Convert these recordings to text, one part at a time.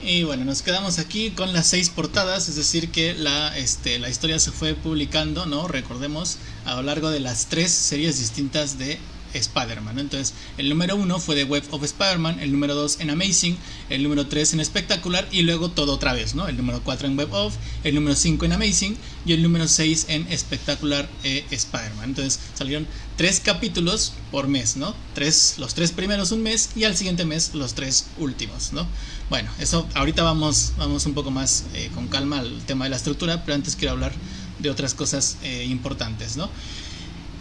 Y bueno, nos quedamos aquí con las 6 portadas, es decir que la historia se fue publicando, ¿no? Recordemos, a lo largo de las 3 series distintas de Spider-Man, ¿no? Entonces, el número 1 fue de Web of Spider-Man, el número 2 en Amazing, el número 3 en Spectacular y luego todo otra vez, ¿no? El número 4 en Web of, el número 5 en Amazing y el número 6 en Spectacular Spider-Man. Entonces, salieron 3 capítulos por mes, ¿no? Los 3 primeros un mes y al siguiente mes los 3 últimos, ¿no? Bueno, eso ahorita vamos un poco más con calma al tema de la estructura, pero antes quiero hablar de otras cosas importantes, ¿no?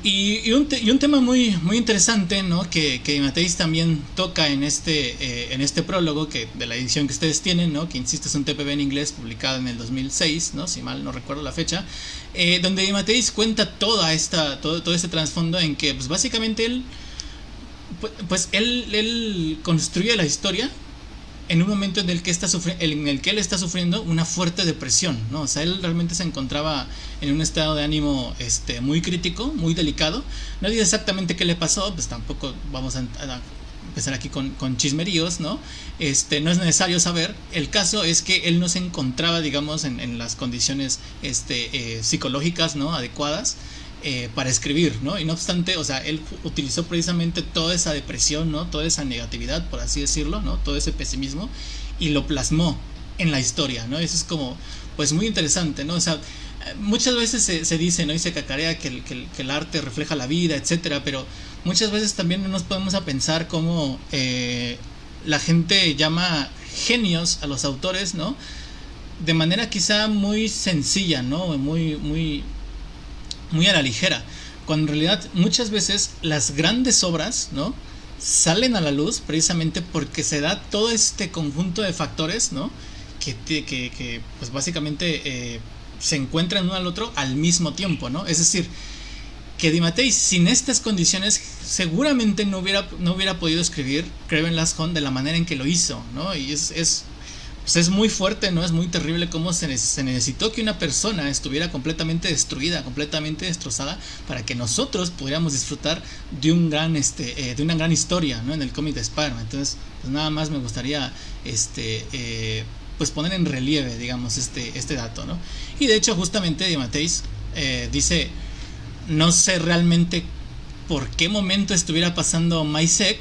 Y un tema muy interesante, ¿no? Que Mateis también toca en este prólogo de la edición que ustedes tienen, ¿no? Que insisto es un TPB en inglés publicado en el 2006, ¿no? Si mal no recuerdo la fecha, donde Mateis cuenta todo este trasfondo en que pues básicamente él construye la historia en un momento en el que él está sufriendo una fuerte depresión, ¿no? O sea, él realmente se encontraba en un estado de ánimo muy crítico, muy delicado. No dice exactamente qué le pasó, pues tampoco vamos a empezar aquí con chismeríos, ¿no? No es necesario saber. El caso es que él no se encontraba, digamos, en las condiciones psicológicas, ¿no? Adecuadas para escribir, ¿no? Y no obstante, o sea, él utilizó precisamente toda esa depresión, ¿no? Toda esa negatividad, por así decirlo, ¿no? Todo ese pesimismo y lo plasmó en la historia, ¿no? Eso es como, pues muy interesante, ¿no? O sea, muchas veces se dice, ¿no? Y se cacarea que el arte refleja la vida, etcétera, pero muchas veces también no nos podemos a pensar cómo la gente llama genios a los autores, ¿no? De manera quizá muy sencilla, ¿no? Muy a la ligera, cuando en realidad muchas veces las grandes obras, ¿no? Salen a la luz precisamente porque se da todo este conjunto de factores, ¿no? Que pues básicamente se encuentran uno al otro al mismo tiempo, ¿no? Es decir, que Di Mattei sin estas condiciones seguramente no hubiera podido escribir Kraven Last Hunt de la manera en que lo hizo, ¿no? Y pues es muy fuerte, ¿no? Es muy terrible cómo se necesitó que una persona estuviera completamente destruida, completamente destrozada, para que nosotros pudiéramos disfrutar de de una gran historia, ¿no? En el cómic de Spider-Man. Entonces, pues nada más me gustaría pues poner en relieve, digamos, este dato, ¿no? Y de hecho, justamente Di Mattei dice, no sé realmente por qué momento estuviera pasando Maisek,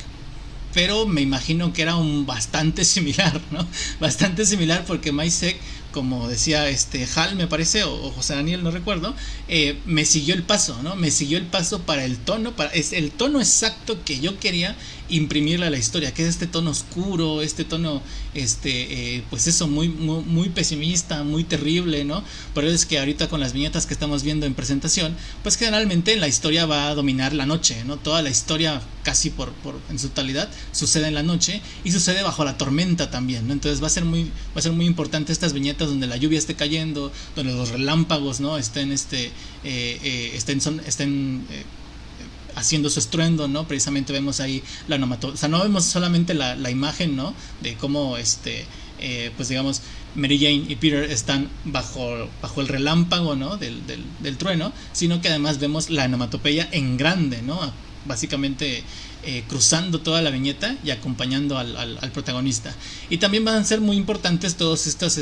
pero me imagino que era un bastante similar, ¿no? Bastante similar porque Maisek, como decía Hal, me parece, o José Daniel, no recuerdo, me siguió el paso, ¿no? Me siguió el paso para el tono, es el tono exacto que yo quería imprimirle a la historia, que es este tono oscuro, este tono, pues eso, muy pesimista, muy terrible, ¿no? Por eso es que ahorita con las viñetas que estamos viendo en presentación, pues generalmente la historia va a dominar la noche, ¿no? Toda la historia, casi en su totalidad, sucede en la noche y sucede bajo la tormenta también, ¿no? Entonces va a ser muy importante estas viñetas donde la lluvia esté cayendo, donde los relámpagos, ¿no? Estén haciendo su estruendo, ¿no? Precisamente vemos ahí la onomatopeya, o sea, no vemos solamente la imagen, ¿no? De cómo pues digamos Mary Jane y Peter están bajo el relámpago, ¿no? Del trueno, sino que además vemos la onomatopeya en grande, ¿no? Básicamente cruzando toda la viñeta y acompañando al protagonista. Y también van a ser muy importantes todos estas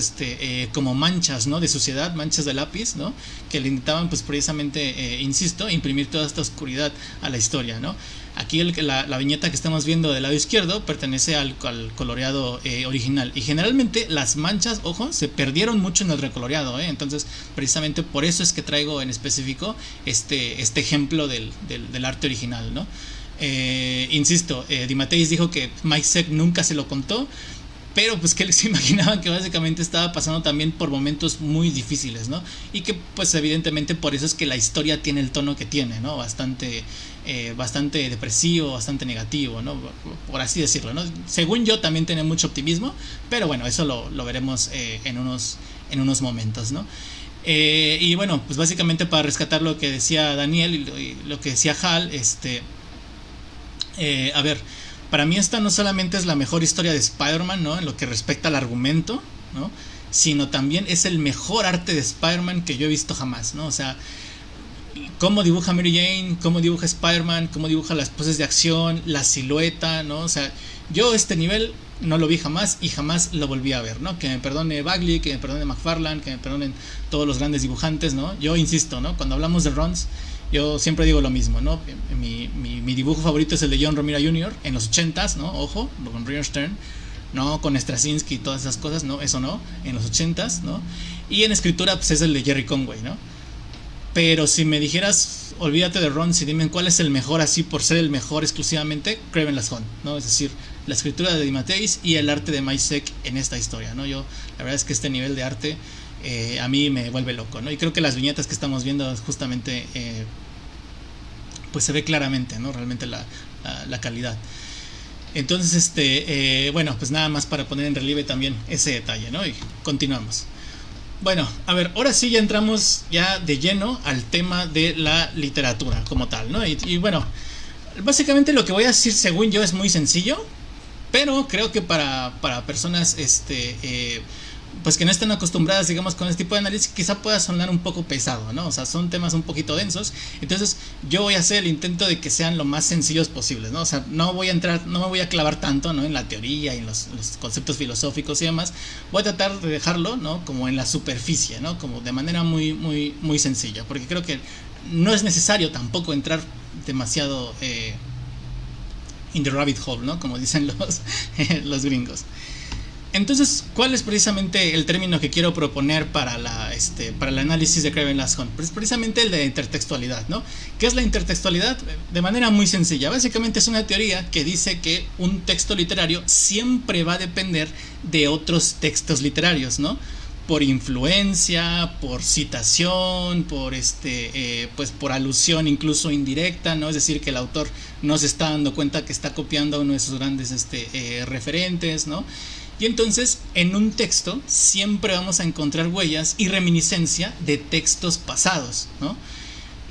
como manchas, ¿no? De suciedad, manchas de lápiz, ¿no? Que le intentaban pues precisamente, insisto, imprimir toda esta oscuridad a la historia, ¿no? Aquí la viñeta que estamos viendo del lado izquierdo pertenece al coloreado original. Y generalmente las manchas, ojo, se perdieron mucho en el recoloreado, ¿eh? Entonces, precisamente por eso es que traigo en específico este ejemplo del arte original, ¿no? Insisto, Di Mattei dijo que Mike Zeck nunca se lo contó, pero pues que se imaginaban que básicamente estaba pasando también por momentos muy difíciles, ¿no? Y que pues evidentemente por eso es que la historia tiene el tono que tiene, ¿no? Bastante depresivo, bastante negativo, ¿no? Por así decirlo, ¿no? Según yo también tiene mucho optimismo, pero bueno, eso lo veremos en unos momentos, ¿no? Y bueno, pues básicamente para rescatar lo que decía Daniel y lo que decía Hal, a ver, para mí esta no solamente es la mejor historia de Spider-Man, ¿no? En lo que respecta al argumento, ¿no? Sino también es el mejor arte de Spider-Man que yo he visto jamás, ¿no? O sea, cómo dibuja Mary Jane, cómo dibuja Spider-Man, cómo dibuja las poses de acción, la silueta, ¿no? O sea, yo este nivel no lo vi jamás y jamás lo volví a ver, ¿no? Que me perdone Bagley, que me perdone McFarlane, que me perdonen todos los grandes dibujantes, ¿no? Yo insisto, ¿no? Cuando hablamos de runs, yo siempre digo lo mismo, ¿no? Mi dibujo favorito es el de John Romita Jr. en los 80s, ¿no? Ojo, con Roger Stern, no con Straczynski y todas esas cosas, no, eso no, en los 80s, ¿no? Y en escritura, pues es el de Jerry Conway, ¿no? Pero si me dijeras, olvídate de runs y dime cuál es el mejor así por ser el mejor exclusivamente, Kraven Last Hunt, ¿no? Es decir, la escritura de DeMatteis y el arte de Mike Zeck en esta historia, ¿no? Yo, la verdad es que este nivel de arte a mí me vuelve loco, ¿no? Y creo que las viñetas que estamos viendo justamente, pues se ve claramente, ¿no? Realmente la calidad. Entonces, bueno, pues nada más para poner en relieve también ese detalle, ¿no? Y continuamos. Bueno, a ver, ahora sí ya entramos ya de lleno al tema de la literatura como tal, ¿no? Y bueno, básicamente lo que voy a decir según yo es muy sencillo, pero creo que para personas pues que no estén acostumbradas, digamos, con este tipo de análisis, quizá pueda sonar un poco pesado, ¿no? O sea, son temas un poquito densos. Entonces, yo voy a hacer el intento de que sean lo más sencillos posibles, ¿no? O sea, no voy a entrar, no me voy a clavar tanto, ¿no? En la teoría y en los conceptos filosóficos y demás. Voy a tratar de dejarlo, ¿no? Como en la superficie, ¿no? Como de manera muy, muy, muy sencilla. Porque creo que no es necesario tampoco entrar demasiado in the rabbit hole, ¿no? Como dicen los gringos. Entonces, ¿cuál es precisamente el término que quiero proponer para el análisis de Kraven Last Hunt? Pues precisamente el de intertextualidad, ¿no? ¿Qué es la intertextualidad? De manera muy sencilla. Básicamente es una teoría que dice que un texto literario siempre va a depender de otros textos literarios, ¿no? Por influencia, por citación, pues por alusión incluso indirecta, ¿no? Es decir, que el autor no se está dando cuenta que está copiando a uno de sus grandes referentes, ¿no? Y entonces, en un texto siempre vamos a encontrar huellas y reminiscencia de textos pasados, ¿no?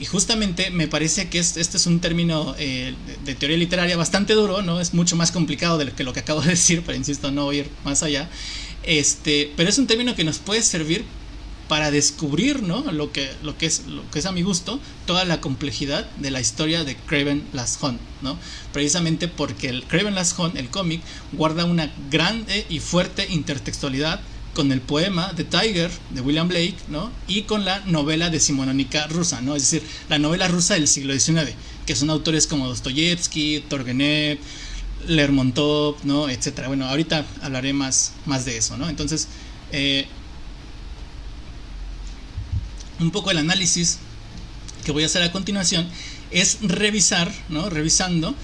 Y justamente me parece que este es un término de teoría literaria bastante duro, ¿no? Es mucho más complicado de lo que acabo de decir, pero insisto, no voy a ir más allá. Pero es un término que nos puede servir para descubrir, ¿no? lo que es a mi gusto toda la complejidad de la historia de Kraven Last Hunt, ¿no? Precisamente porque el Kraven Last Hunt, el cómic, guarda una grande y fuerte intertextualidad con el poema The Tiger de William Blake, ¿no? Y con la novela decimonónica rusa, ¿no? Es decir, la novela rusa del siglo XIX, que son autores como Dostoyevsky, Turgenev, Lermontov, ¿no? Etcétera. Bueno, ahorita hablaré más de eso, ¿no? Entonces, un poco el análisis que voy a hacer a continuación es revisar, ¿no? Revisando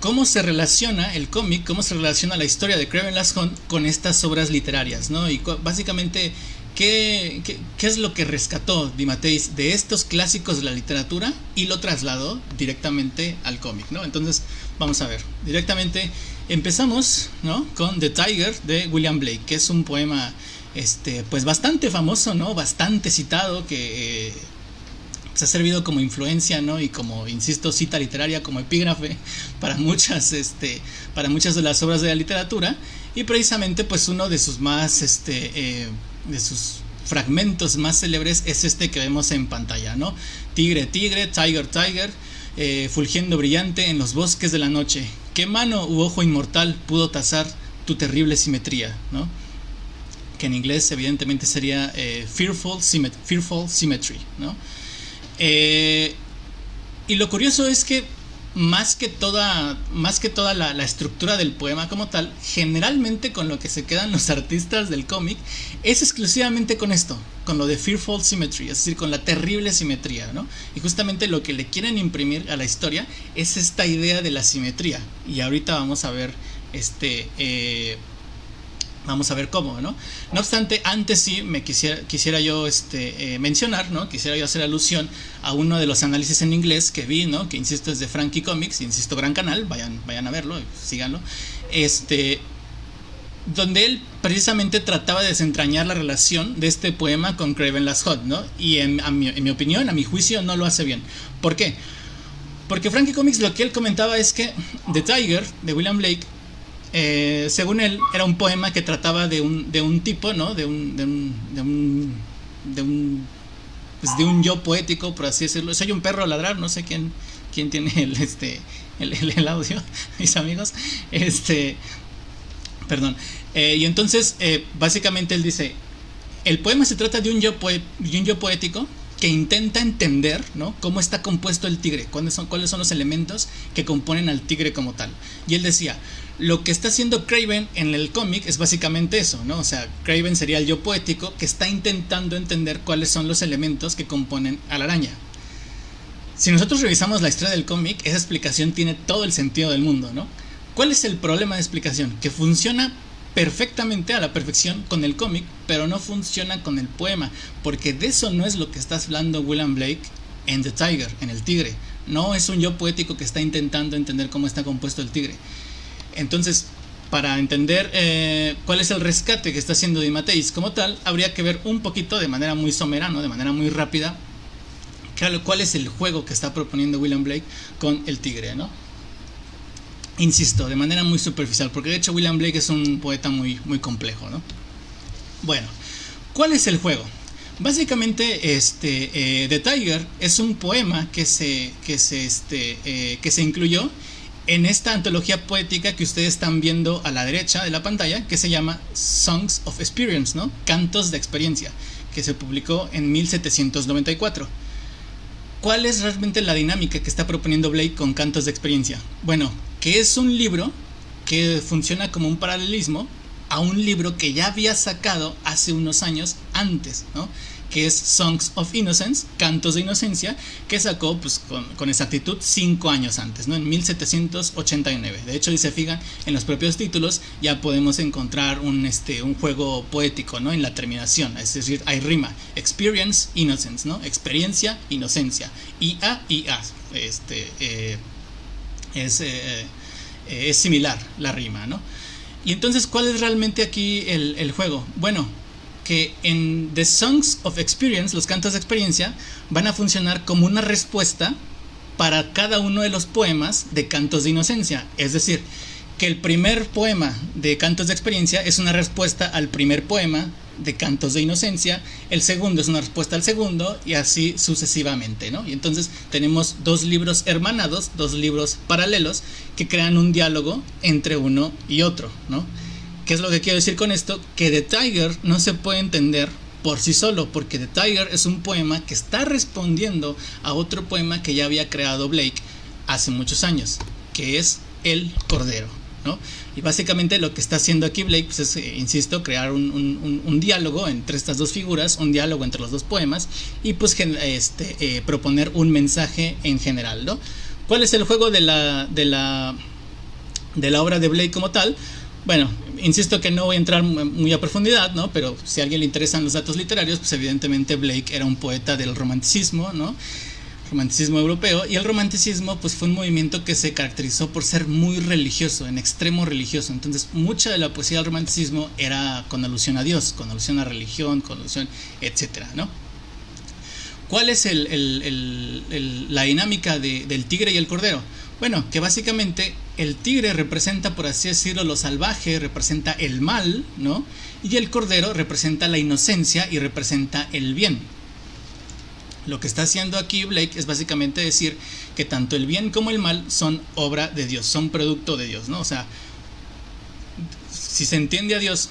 cómo se relaciona el cómic, cómo se relaciona la historia de Kraven Last Hunt con estas obras literarias, ¿no? Y básicamente qué es lo que rescató DeMatteis de estos clásicos de la literatura y lo trasladó directamente al cómic, ¿no? Entonces, vamos a ver. Directamente empezamos, ¿no? Con The Tiger de William Blake, que es un poema pues bastante famoso, ¿no? Bastante citado, que se ha servido como influencia, ¿no? Y como, insisto, cita literaria, como epígrafe para muchas de las obras de la literatura. Y precisamente pues uno de sus más de sus fragmentos más célebres es este que vemos en pantalla, ¿no? Tigre, tigre, tiger, tiger, fulgiendo brillante en los bosques de la noche. ¿Qué mano u ojo inmortal pudo tasar tu terrible simetría, ¿no? Que en inglés evidentemente sería Fearful Symmetry, ¿no? Y lo curioso es que más que toda la estructura del poema como tal, generalmente con lo que se quedan los artistas del cómic es exclusivamente con esto, con lo de Fearful Symmetry, es decir, con la terrible simetría, ¿no? Y justamente lo que le quieren imprimir a la historia es esta idea de la simetría, y ahorita vamos a ver vamos a ver cómo, ¿no? No obstante, antes sí me quisiera yo mencionar, ¿no? Quisiera yo hacer alusión a uno de los análisis en inglés que vi, ¿no? Que insisto es de Frankie Comics, insisto, gran canal, vayan a verlo, síganlo. Donde él precisamente trataba de desentrañar la relación de este poema con Kraven Last Hunt, ¿no? Y en mi opinión, a mi juicio, no lo hace bien. ¿Por qué? Porque Frankie Comics lo que él comentaba es que The Tiger de William Blake, según él, era un poema que trataba de un tipo, ¿no? De un pues, de un yo poético, por así decirlo. Soy un perro a ladrar, no sé quién tiene el audio, mis amigos. Perdón. Y entonces, básicamente él dice, el poema se trata de un yo poético que intenta entender, ¿no?, cómo está compuesto el tigre, cuáles son los elementos que componen al tigre como tal. Y él decía, lo que está haciendo Craven en el cómic es básicamente eso, ¿no? O sea, Craven sería el yo poético que está intentando entender cuáles son los elementos que componen a la araña. Si nosotros revisamos la historia del cómic, esa explicación tiene todo el sentido del mundo, ¿no? ¿Cuál es el problema de explicación? Que funciona perfectamente a la perfección con el cómic, pero no funciona con el poema, porque de eso no es lo que está hablando William Blake en The Tiger, en el tigre. No es un yo poético que está intentando entender cómo está compuesto el tigre. Entonces, para entender cuál es el rescate que está haciendo DeMatteis como tal, habría que ver un poquito de manera muy somera, ¿no?, de manera muy rápida, cuál es el juego que está proponiendo William Blake con el tigre, ¿no? Insisto, de manera muy superficial, porque de hecho William Blake es un poeta muy, muy complejo, ¿no? Bueno, ¿cuál es el juego? Básicamente, The Tiger es un poema que se incluyó en esta antología poética que ustedes están viendo a la derecha de la pantalla, que se llama Songs of Experience, ¿no? Cantos de experiencia, que se publicó en 1794. ¿Cuál es realmente la dinámica que está proponiendo Blake con Cantos de Experiencia? Bueno, que es un libro que funciona como un paralelismo a un libro que ya había sacado hace unos años antes, ¿no?, que es Songs of Innocence, Cantos de Inocencia, que sacó pues con exactitud 5 años antes, ¿no?, en 1789. De hecho, si se fijan en los propios títulos, ya podemos encontrar un juego poético, ¿no?, en la terminación, es decir, hay rima, Experience, Innocence, ¿no?, experiencia, inocencia, IA, es similar la rima, ¿no? Y entonces, ¿cuál es realmente aquí el juego? Bueno, que en The Songs of Experience, los cantos de experiencia, van a funcionar como una respuesta para cada uno de los poemas de Cantos de Inocencia. Es decir, que el primer poema de Cantos de Experiencia es una respuesta al primer poema de Cantos de Inocencia, el segundo es una respuesta al segundo, y así sucesivamente, ¿no? Y entonces tenemos dos libros hermanados, dos libros paralelos que crean un diálogo entre uno y otro, ¿no? ¿Qué es lo que quiero decir con esto? Que The Tiger no se puede entender por sí solo, porque The Tiger es un poema que está respondiendo a otro poema que ya había creado Blake hace muchos años, que es El Cordero, ¿no? Y básicamente lo que está haciendo aquí Blake pues es, insisto, crear un diálogo entre estas dos figuras, un diálogo entre los dos poemas, y pues proponer un mensaje en general, ¿no? ¿Cuál es el juego de la obra de Blake como tal? Bueno, insisto que no voy a entrar muy a profundidad, ¿no? Pero si a alguien le interesan los datos literarios, pues evidentemente Blake era un poeta del romanticismo, ¿no?, romanticismo europeo, y el romanticismo pues fue un movimiento que se caracterizó por ser muy religioso, en extremo religioso. Entonces mucha de la poesía del romanticismo era con alusión a Dios, con alusión a religión, con alusión, etcétera, ¿no? ¿Cuál es la dinámica del tigre y el cordero? Bueno, que básicamente el tigre representa, por así decirlo, lo salvaje, representa el mal, ¿no? Y el cordero representa la inocencia y representa el bien. Lo que está haciendo aquí Blake es básicamente decir que tanto el bien como el mal son obra de Dios, son producto de Dios, ¿no? O sea, si se entiende a Dios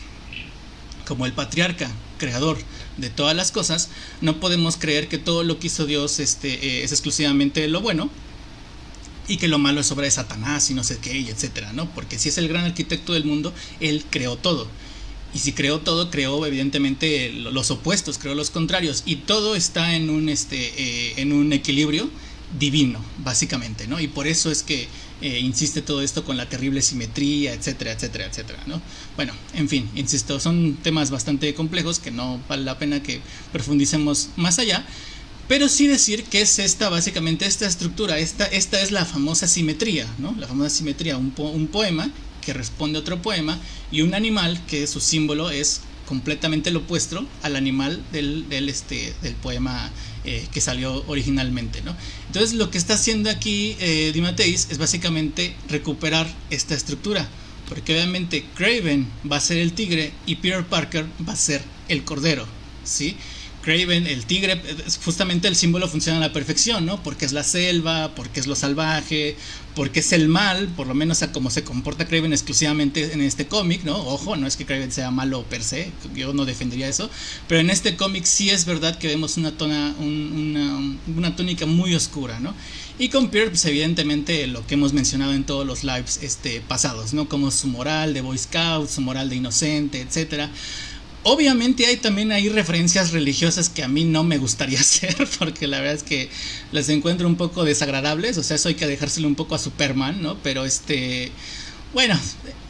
como el patriarca, creador de todas las cosas, no podemos creer que todo lo que hizo Dios es exclusivamente lo bueno y que lo malo es obra de Satanás y no sé qué, y etcétera, ¿no? Porque si es el gran arquitecto del mundo, él creó todo. Y si creó todo, creó evidentemente los opuestos, creó los contrarios. Y todo está en un equilibrio divino, básicamente, ¿no? Y por eso es que insiste todo esto con la terrible simetría, etcétera, etcétera, etcétera, ¿no? Bueno, en fin, insisto, son temas bastante complejos que no vale la pena que profundicemos más allá. Pero sí decir que es básicamente esta estructura, esta es la famosa simetría, ¿no? La famosa simetría, un poema que responde a otro poema, y un animal que su símbolo es completamente lo opuesto al animal del poema que salió originalmente, ¿no? Entonces lo que está haciendo aquí DeMatteis es básicamente recuperar esta estructura, porque obviamente Craven va a ser el tigre y Peter Parker va a ser el cordero, ¿sí? Kraven, el tigre, justamente el símbolo funciona a la perfección, ¿no? Porque es la selva, porque es lo salvaje, porque es el mal, por lo menos a cómo se comporta Kraven exclusivamente en este cómic, ¿no? Ojo, no es que Kraven sea malo per se, yo no defendería eso, pero en este cómic sí es verdad que vemos una tónica muy oscura, ¿no? Y con Peter, pues evidentemente lo que hemos mencionado en todos los lives pasados, ¿no? Como su moral de Boy Scout, su moral de inocente, etcétera. Obviamente hay también ahí referencias religiosas que a mí no me gustaría hacer, porque la verdad es que las encuentro un poco desagradables, o sea, eso hay que dejárselo un poco a Superman, ¿no? Pero bueno,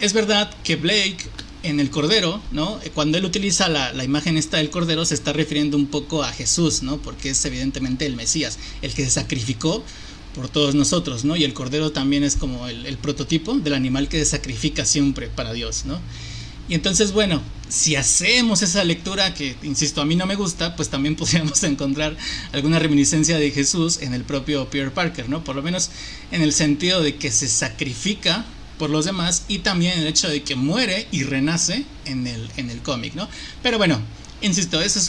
es verdad que Blake en el Cordero, ¿no? Cuando él utiliza la imagen esta del Cordero se está refiriendo un poco a Jesús, ¿no? Porque es evidentemente el Mesías, el que se sacrificó por todos nosotros, ¿no? Y el Cordero también es como el prototipo del animal que se sacrifica siempre para Dios, ¿no? Y entonces, bueno, si hacemos esa lectura que, insisto, a mí no me gusta, pues también podríamos encontrar alguna reminiscencia de Jesús en el propio Peter Parker, ¿no? Por lo menos en el sentido de que se sacrifica por los demás y también en el hecho de que muere y renace en el cómic, ¿no? Pero bueno, insisto, eso es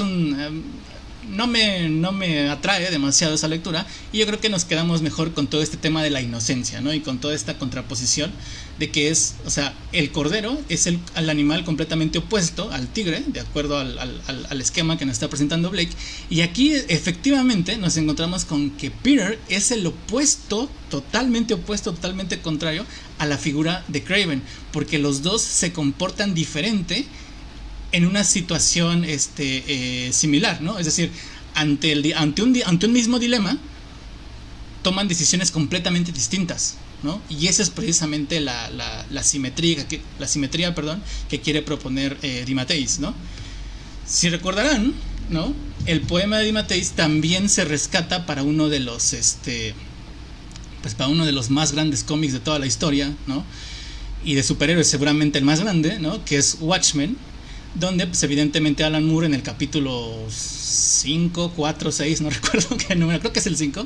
no me atrae demasiado esa lectura y yo creo que nos quedamos mejor con todo este tema de la inocencia, ¿no? Y con toda esta contraposición de que es, o sea, el cordero es el animal completamente opuesto al tigre, de acuerdo al esquema que nos está presentando Blake, y aquí efectivamente nos encontramos con que Peter es el opuesto, totalmente contrario a la figura de Kraven, porque los dos se comportan diferente en una situación similar, ¿no? Es decir, ante un mismo dilema toman decisiones completamente distintas, ¿no? Y esa es precisamente la simetría que quiere proponer DeMatteis, ¿no? Si recordarán, ¿no? El poema de DeMatteis también se rescata para uno de los pues para uno de los más grandes cómics de toda la historia, ¿no? Y de superhéroes seguramente el más grande, ¿no? Que es Watchmen, donde pues evidentemente Alan Moore en el capítulo 5, 4, 6, no recuerdo qué número, creo que es el 5,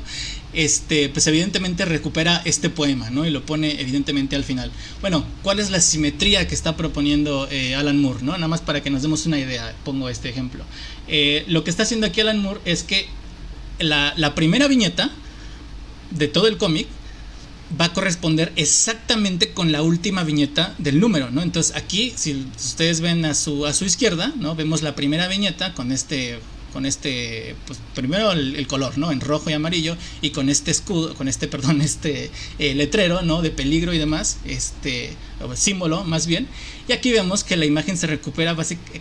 pues evidentemente recupera este poema, ¿no? Y lo pone evidentemente al final. Bueno, ¿cuál es la simetría que está proponiendo Alan Moore, ¿no? Nada más para que nos demos una idea, pongo este ejemplo. Lo que está haciendo aquí Alan Moore es que la primera viñeta de todo el cómic va a corresponder exactamente con la última viñeta del número, ¿no? Entonces aquí, si ustedes ven a su izquierda, ¿no? Vemos la primera viñeta con pues primero el color, ¿no? En rojo y amarillo, y con escudo, letrero, ¿no? De peligro y demás, símbolo más bien. Y aquí vemos que la imagen se recupera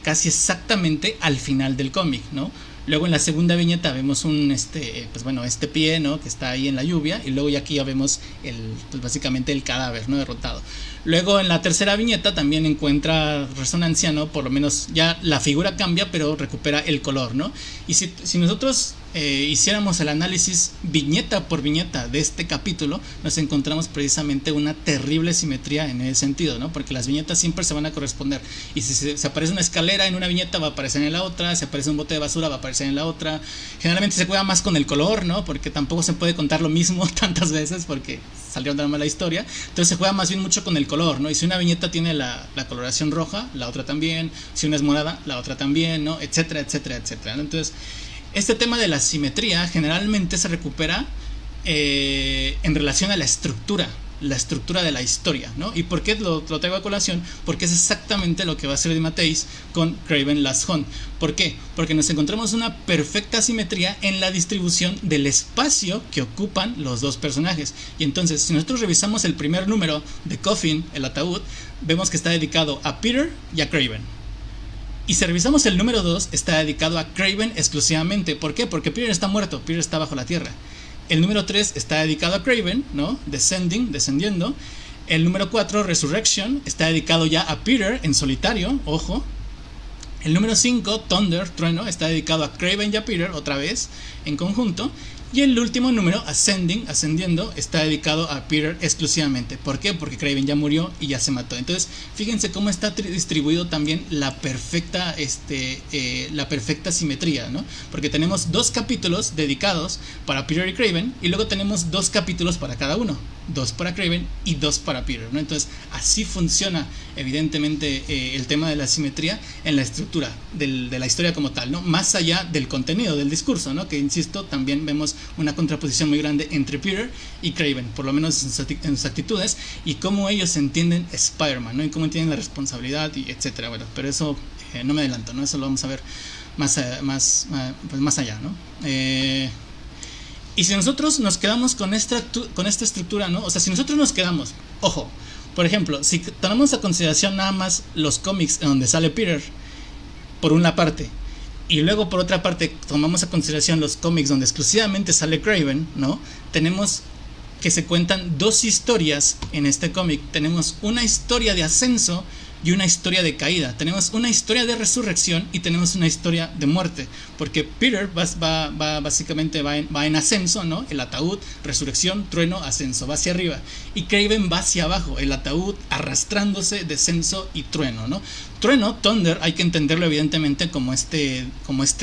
casi exactamente al final del cómic, ¿no? Luego en la segunda viñeta vemos este pie, ¿no? Que está ahí en la lluvia, y luego ya aquí ya vemos pues básicamente el cadáver, ¿no? Derrotado. Luego en la tercera viñeta también encuentra resonancia, ¿no? Por lo menos ya la figura cambia, pero recupera el color, ¿no? Y si nosotros hiciéramos el análisis viñeta por viñeta de este capítulo, nos encontramos precisamente una terrible simetría en ese sentido, ¿no? Porque las viñetas siempre se van a corresponder, y si se aparece una escalera en una viñeta va a aparecer en la otra, si aparece un bote de basura va a aparecer en la otra. Generalmente se juega más con el color, ¿no? Porque tampoco se puede contar lo mismo tantas veces porque salió una mala historia, entonces se juega más bien mucho con el color, ¿no? Y si una viñeta tiene la coloración roja, la otra también, si una es morada, la otra también, ¿no? Etcétera, etcétera, etcétera, ¿no? Entonces este tema de la simetría generalmente se recupera en relación a la estructura de la historia, ¿no? ¿Y por qué lo traigo a colación? Porque es exactamente lo que va a hacer DeMatteis con Kraven Last Hunt. ¿Por qué? Porque nos encontramos una perfecta simetría en la distribución del espacio que ocupan los dos personajes. Y entonces, si nosotros revisamos el primer número de Coffin, el ataúd, vemos que está dedicado a Peter y a Kraven. Y si revisamos el número 2, está dedicado a Kraven exclusivamente. ¿Por qué? Porque Peter está muerto, Peter está bajo la tierra. El número 3 está dedicado a Kraven, ¿no? Descendiendo. El número 4, Resurrection, está dedicado ya a Peter en solitario, ojo. El número 5, Thunder, Trueno, está dedicado a Kraven y a Peter, otra vez, en conjunto. Y el último número, Ascendiendo, está dedicado a Peter exclusivamente. ¿Por qué? Porque Kraven ya murió y ya se mató. Entonces, fíjense cómo está distribuido también la perfecta simetría, ¿no? Porque tenemos 2 capítulos dedicados para Peter y Kraven, y luego tenemos 2 capítulos para cada uno, 2 para Kraven y 2 para Peter, ¿no? Entonces así funciona evidentemente el tema de la simetría en la estructura de la historia como tal, ¿no? Más allá del contenido del discurso, ¿no? Que insisto, también vemos una contraposición muy grande entre Peter y Kraven, por lo menos en sus actitudes y cómo ellos entienden Spider-Man, ¿no? Y cómo entienden la responsabilidad y etcétera. Bueno, pero eso no me adelanto, ¿no? Eso lo vamos a ver más allá, ¿no? Y si nosotros nos quedamos con esta estructura, ¿no? O sea, si nosotros nos quedamos, ojo, por ejemplo, si tomamos a consideración nada más los cómics en donde sale Peter, por una parte, y luego por otra parte tomamos a consideración los cómics donde exclusivamente sale Kraven, ¿no? Tenemos que se cuentan 2 historias en este cómic. Tenemos una historia de ascenso y una historia de caída. Tenemos una historia de resurrección y tenemos una historia de muerte, porque Peter básicamente va en ascenso, ¿no? El ataúd, resurrección, trueno, ascenso, va hacia arriba, y Kraven va hacia abajo, el ataúd arrastrándose, descenso y trueno, ¿no? Trueno, thunder, hay que entenderlo evidentemente como este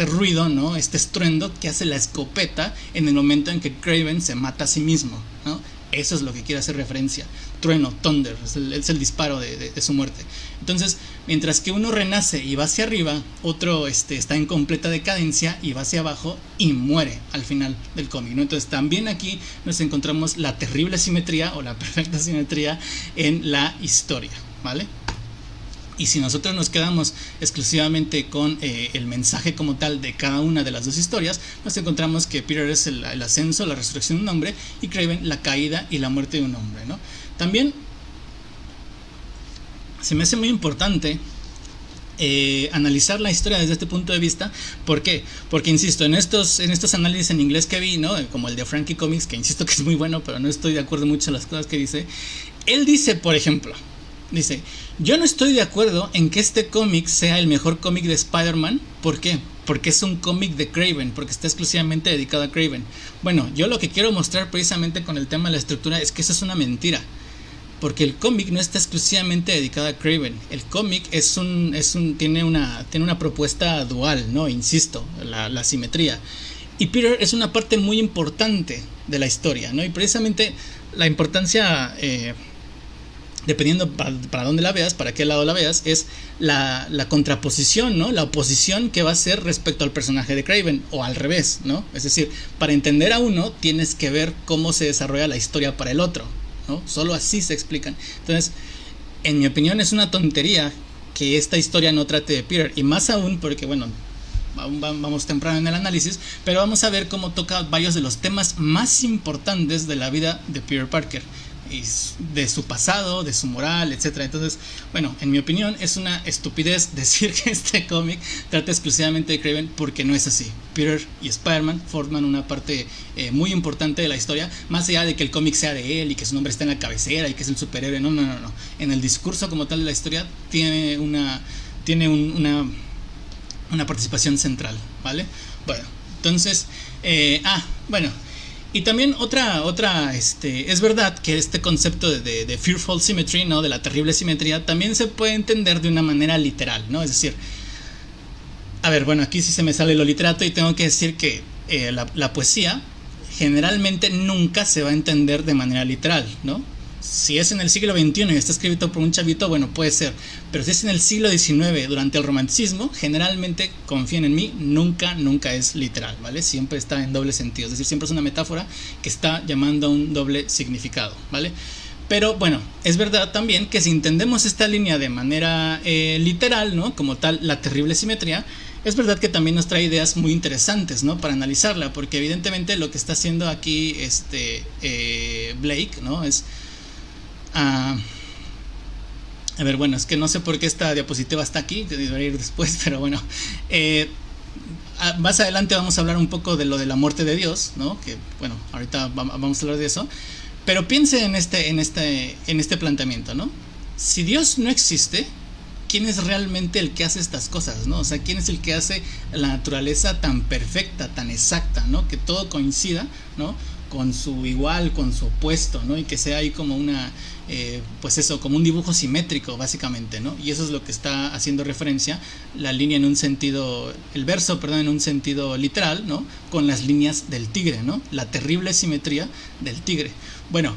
ruido, ¿no? Este estruendo que hace la escopeta en el momento en que Kraven se mata a sí mismo, ¿no? Eso es lo que quiere hacer referencia. Trueno, thunder, es el disparo de su muerte. Entonces, mientras que uno renace y va hacia arriba, otro está en completa decadencia y va hacia abajo y muere al final del cómic, ¿no? Entonces, también aquí nos encontramos la terrible simetría o la perfecta simetría en la historia, ¿vale? Y si nosotros nos quedamos exclusivamente con el mensaje como tal de cada una de las 2 historias, nos encontramos que Peter es el ascenso, la resurrección de un hombre, y Kraven la caída y la muerte de un hombre, ¿no? También se me hace muy importante analizar la historia desde este punto de vista. ¿Por qué? Porque insisto, en estos análisis en inglés que vi, ¿no? Como el de Frankie Comics, que insisto que es muy bueno, pero no estoy de acuerdo mucho en las cosas que dice. Él dice, por ejemplo, dice: yo no estoy de acuerdo en que este cómic sea el mejor cómic de Spider-Man. ¿Por qué? Porque es un cómic de Kraven, porque está exclusivamente dedicado a Kraven. Bueno, yo lo que quiero mostrar precisamente con el tema de la estructura es que eso es una mentira, porque el cómic no está exclusivamente dedicado a Kraven. El cómic tiene una propuesta dual, ¿no? Insisto, la simetría. Y Peter es una parte muy importante de la historia, ¿no? Y precisamente la importancia, dependiendo para dónde la veas, para qué lado la veas, es la contraposición, ¿no? La oposición que va a ser respecto al personaje de Kraven, o al revés, ¿no? Es decir, para entender a uno tienes que ver cómo se desarrolla la historia para el otro, ¿no? Solo así se explican. Entonces, en mi opinión, es una tontería que esta historia no trate de Peter, y más aún porque, bueno, vamos temprano en el análisis, pero vamos a ver cómo toca varios de los temas más importantes de la vida de Peter Parker, y de su pasado, de su moral, etcétera. Entonces, bueno, en mi opinión es una estupidez decir que este cómic trata exclusivamente de Kraven, porque no es así. Peter y Spider-Man forman una parte muy importante de la historia, más allá de que el cómic sea de él y que su nombre está en la cabecera y que es el superhéroe. No. En el discurso como tal de la historia tiene una participación central, ¿vale? Bueno, entonces, bueno. Y también es verdad que este concepto de Fearful Symmetry, ¿no? De la terrible simetría, también se puede entender de una manera literal, ¿no? Es decir, a ver, bueno, aquí sí se me sale lo literato y tengo que decir que la poesía generalmente nunca se va a entender de manera literal, ¿no? Si es en el siglo XXI y está escrito por un chavito, bueno, puede ser. Pero si es en el siglo XIX, durante el romanticismo, generalmente, confíen en mí, nunca es literal, ¿vale? Siempre está en doble sentido. Es decir, siempre es una metáfora que está llamando a un doble significado, ¿vale? Pero bueno, es verdad también que si entendemos esta línea de manera literal, ¿no? Como tal, la terrible simetría, es verdad que también nos trae ideas muy interesantes, ¿no? Para analizarla, porque evidentemente lo que está haciendo aquí Blake, ¿no? Es... a ver, bueno, es que no sé por qué esta diapositiva está aquí, que debería ir después, pero bueno, más adelante vamos a hablar un poco de lo de la muerte de Dios, ¿no? Que bueno, ahorita vamos a hablar de eso, pero piense en este planteamiento, ¿no? Si Dios no existe, ¿quién es realmente el que hace estas cosas, ¿no? O sea, ¿quién es el que hace la naturaleza tan perfecta, tan exacta, ¿no? Que todo coincida, ¿no? Con su igual, con su opuesto, ¿no? Y que sea ahí como una, pues eso, como un dibujo simétrico, básicamente, ¿no? Y eso es lo que está haciendo referencia la línea en un sentido, el verso, perdón, en un sentido literal, ¿no? Con las líneas del tigre, ¿no? La terrible simetría del tigre. Bueno,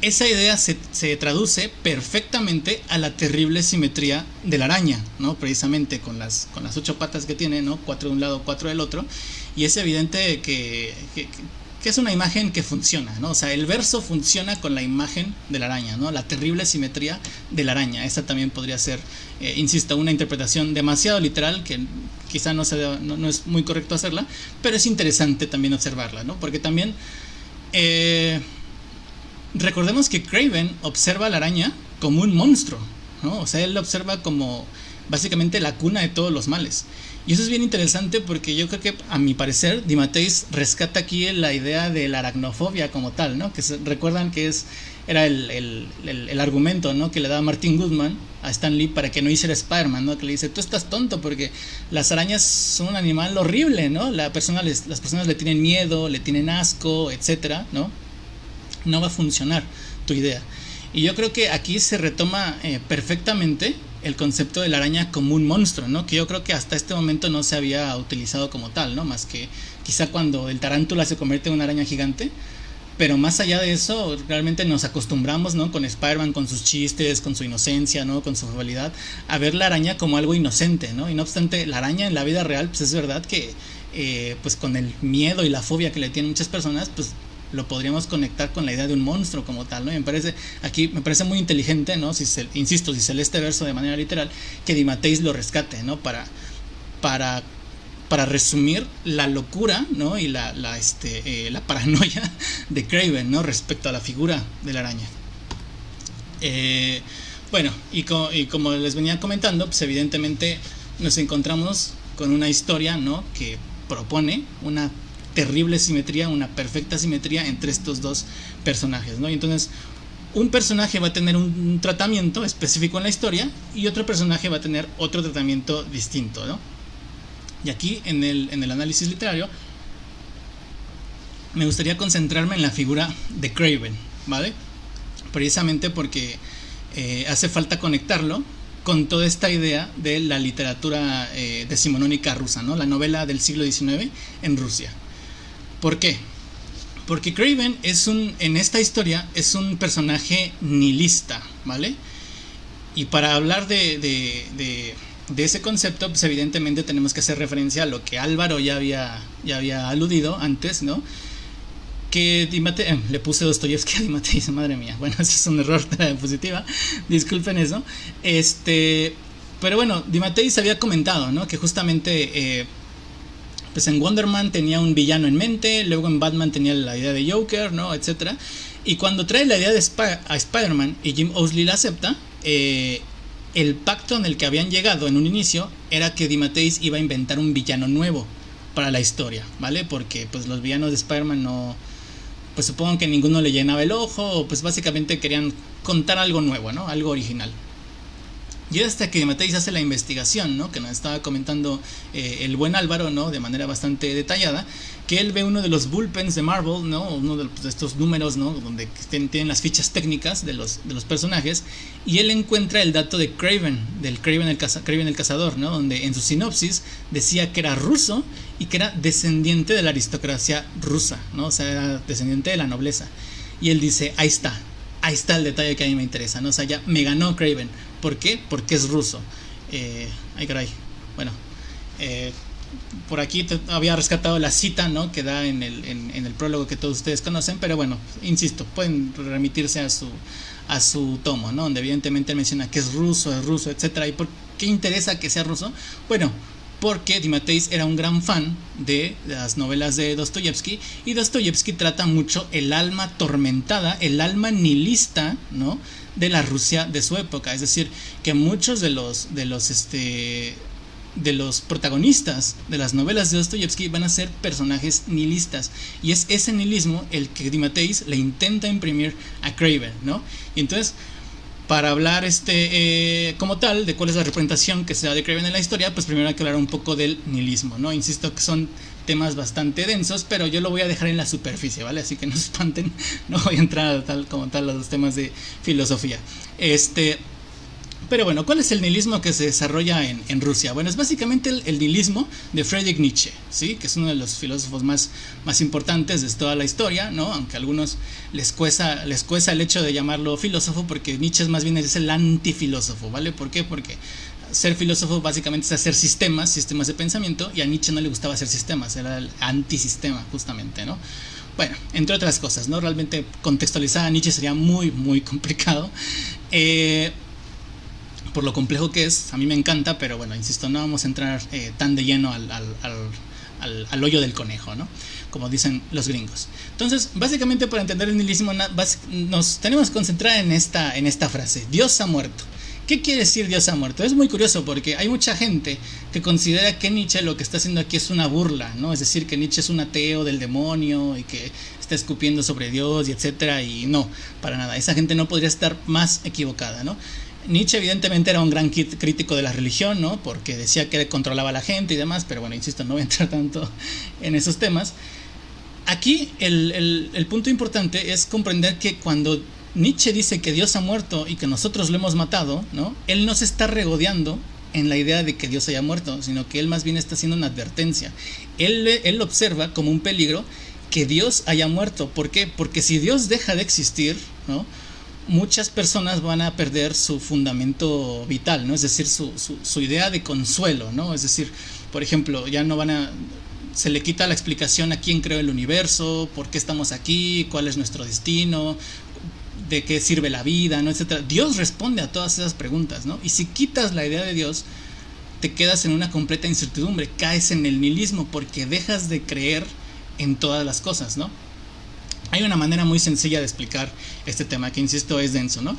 esa idea se traduce perfectamente a la terrible simetría de la araña, ¿no? Precisamente con las 8 patas que tiene, ¿no? 4 de un lado, 4 del otro. Y es evidente que es una imagen que funciona, ¿no? O sea, el verso funciona con la imagen de la araña, ¿no? La terrible simetría de la araña. Esa también podría ser, insisto, una interpretación demasiado literal que quizá no es muy correcto hacerla, pero es interesante también observarla, ¿no? Porque también recordemos que Kraven observa a la araña como un monstruo, ¿no? O sea, él la observa como básicamente la cuna de todos los males. Y eso es bien interesante porque yo creo que, a mi parecer, DeMatteis rescata aquí la idea de la aracnofobia como tal, ¿no? Que recuerdan que era el argumento, ¿no? Que le daba Martin Goodman a Stan Lee para que no hiciera Spider-Man, ¿no? Que le dice, tú estás tonto porque las arañas son un animal horrible, ¿no? Las personas le tienen miedo, le tienen asco, etcétera, ¿no? No va a funcionar tu idea. Y yo creo que aquí se retoma perfectamente el concepto de la araña como un monstruo, ¿no? Que yo creo que hasta este momento no se había utilizado como tal, ¿no? Más que quizá cuando el tarántula se convierte en una araña gigante. Pero más allá de eso, realmente nos acostumbramos, ¿no? Con Spider-Man, con sus chistes, con su inocencia, ¿no? Con su frivolidad, a ver la araña como algo inocente, ¿no? Y no obstante, la araña en la vida real, pues es verdad que, pues con el miedo y la fobia que le tienen muchas personas, pues lo podríamos conectar con la idea de un monstruo como tal, ¿no? Y me parece muy inteligente, ¿no? Si se lee este verso de manera literal, que DeMatteis lo rescate, ¿no? Para resumir la locura, ¿no? Y la paranoia de Kraven, ¿no? Respecto a la figura de la araña. Bueno, y como les venía comentando, pues evidentemente nos encontramos con una historia, ¿no? Que propone una terrible simetría, una perfecta simetría entre estos dos personajes, ¿no? Y entonces un personaje va a tener un tratamiento específico en la historia y otro personaje va a tener otro tratamiento distinto, ¿no? Y aquí en el análisis literario me gustaría concentrarme en la figura de Kraven, ¿vale? Precisamente porque hace falta conectarlo con toda esta idea de la literatura decimonónica rusa, ¿no? La novela del siglo XIX en Rusia. ¿Por qué? Porque Kraven en esta historia es un personaje nihilista, ¿vale? Y para hablar de ese concepto, pues evidentemente tenemos que hacer referencia a lo que Álvaro ya había aludido antes, ¿no? Que le puse Dostoyevsky a DeMatteis, madre mía. Bueno, ese es un error de la diapositiva, disculpen eso. Pero bueno, DeMatteis había comentado, ¿no? Que justamente pues en Wonder Man tenía un villano en mente, luego en Batman tenía la idea de Joker, ¿no? Etcétera. Y cuando trae la idea a Spider-Man y Jim Owsley la acepta, el pacto en el que habían llegado en un inicio era que DeMatteis iba a inventar un villano nuevo para la historia, ¿vale? Porque pues los villanos de Spider-Man no, pues supongo que ninguno le llenaba el ojo, o pues básicamente querían contar algo nuevo, ¿no? Algo original. Y hasta que DeMatteis hace la investigación, ¿no? Que nos estaba comentando el buen Álvaro, ¿no? De manera bastante detallada, que él ve uno de los bullpens de Marvel, ¿no? Uno de estos números, ¿no? Donde tienen las fichas técnicas de los personajes, y él encuentra el dato de Kraven, del Kraven el Cazador, ¿no? Donde en su sinopsis decía que era ruso y que era descendiente de la aristocracia rusa, ¿no? O sea, era descendiente de la nobleza. Y él dice, ahí está el detalle que a mí me interesa, ¿no? O sea, ya me ganó Kraven. ¿Por qué? Porque es ruso. Ay, caray. Bueno, por aquí había rescatado la cita, ¿no? Que da en el prólogo que todos ustedes conocen, pero bueno, insisto, pueden remitirse a su tomo, ¿no? Donde evidentemente menciona que es ruso, etcétera. ¿Y por qué interesa que sea ruso? Bueno, porque DeMatteis era un gran fan de las novelas de Dostoyevsky, y Dostoyevsky trata mucho el alma atormentada, el alma nihilista, ¿no? De la Rusia de su época. Es decir, que muchos de los protagonistas de las novelas de Dostoyevsky van a ser personajes nihilistas, y es ese nihilismo el que DeMatteis le intenta imprimir a Kraven, ¿no? Y entonces, para hablar como tal de cuál es la representación que se da de Kraven en la historia, pues primero hay que hablar un poco del nihilismo, ¿no? Insisto que son temas bastante densos, pero yo lo voy a dejar en la superficie, ¿vale? Así que no se espanten, no voy a entrar a los temas de filosofía. Pero bueno, ¿cuál es el nihilismo que se desarrolla en Rusia? Bueno, es básicamente el nihilismo de Friedrich Nietzsche, ¿sí? Que es uno de los filósofos más importantes de toda la historia, ¿no? Aunque a algunos les cuesta el hecho de llamarlo filósofo, porque Nietzsche más bien es el antifilósofo, ¿vale? ¿Por qué? Porque ser filósofo básicamente es hacer sistemas de pensamiento, y a Nietzsche no le gustaba hacer sistemas, era el antisistema justamente, ¿no? Bueno, entre otras cosas, ¿no? Realmente contextualizar a Nietzsche sería muy complicado. Por lo complejo que es, a mí me encanta, pero bueno, insisto, no vamos a entrar tan de lleno al hoyo del conejo, ¿no? Como dicen los gringos. Entonces, básicamente para entender el nihilismo nos tenemos que concentrar en esta frase: Dios ha muerto. ¿Qué quiere decir Dios ha muerto? Es muy curioso porque hay mucha gente que considera que Nietzsche lo que está haciendo aquí es una burla, ¿no? Es decir, que Nietzsche es un ateo del demonio y que está escupiendo sobre Dios y etcétera, y no, para nada. Esa gente no podría estar más equivocada, ¿no? Nietzsche evidentemente era un gran crítico de la religión, ¿no? Porque decía que controlaba a la gente y demás, pero bueno, insisto, no voy a entrar tanto en esos temas. Aquí el punto importante es comprender que cuando Nietzsche dice que Dios ha muerto y que nosotros lo hemos matado, ¿no? Él no se está regodeando en la idea de que Dios haya muerto, sino que él más bien está haciendo una advertencia. Él observa como un peligro que Dios haya muerto. ¿Por qué? Porque si Dios deja de existir, ¿no?, muchas personas van a perder su fundamento vital, ¿no? Es decir, su idea de consuelo, ¿no? Es decir, por ejemplo, ya no se le quita la explicación a quién creó el universo, por qué estamos aquí, cuál es nuestro destino, de qué sirve la vida, ¿no?, etcétera. Dios responde a todas esas preguntas, ¿no? Y si quitas la idea de Dios, te quedas en una completa incertidumbre, caes en el nihilismo porque dejas de creer en todas las cosas, ¿no? Hay una manera muy sencilla de explicar este tema que, insisto, es denso, ¿no?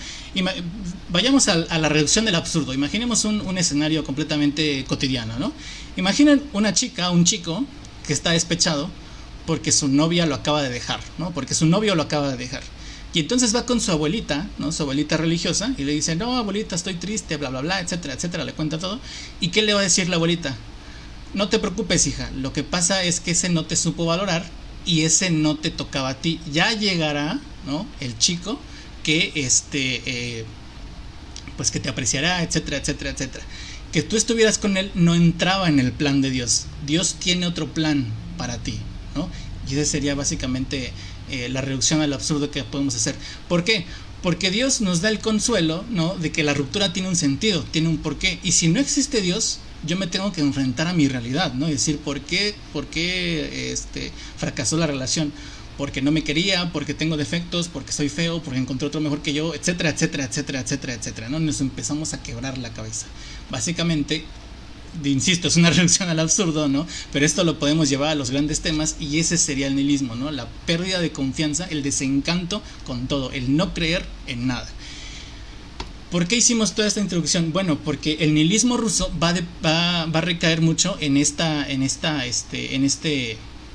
Vayamos a la reducción del absurdo. Imaginemos un escenario completamente cotidiano, ¿no? Imaginen una chica, un chico que está despechado porque su novia lo acaba de dejar, ¿no? Porque su novio lo acaba de dejar. Y entonces va con su abuelita, ¿no?, su abuelita religiosa, y le dice: no, abuelita, estoy triste, bla, bla, bla, etcétera, etcétera. Le cuenta todo. ¿Y qué le va a decir la abuelita? No te preocupes, hija, lo que pasa es que ese no te supo valorar y ese no te tocaba a ti. Ya llegará, ¿no?, el chico que pues que te apreciará, etcétera, etcétera, etcétera. Que tú estuvieras con él no entraba en el plan de Dios. Dios tiene otro plan para ti, ¿no? Y esa sería básicamente la reducción al absurdo que podemos hacer. ¿Por qué? Porque Dios nos da el consuelo, ¿no?, de que la ruptura tiene un sentido, tiene un porqué. Y si no existe Dios, yo me tengo que enfrentar a mi realidad, ¿no? Y decir, ¿por qué fracasó la relación? Porque no me quería, porque tengo defectos, porque soy feo, porque encontré otro mejor que yo, etcétera, etcétera, etcétera, etcétera, etcétera, ¿no? Nos empezamos a quebrar la cabeza. Básicamente, insisto, es una reducción al absurdo, ¿no? Pero esto lo podemos llevar a los grandes temas, y ese sería el nihilismo, ¿no? La pérdida de confianza, el desencanto con todo, el no creer en nada. ¿Por qué hicimos toda esta introducción? Bueno, porque el nihilismo ruso va a recaer mucho en este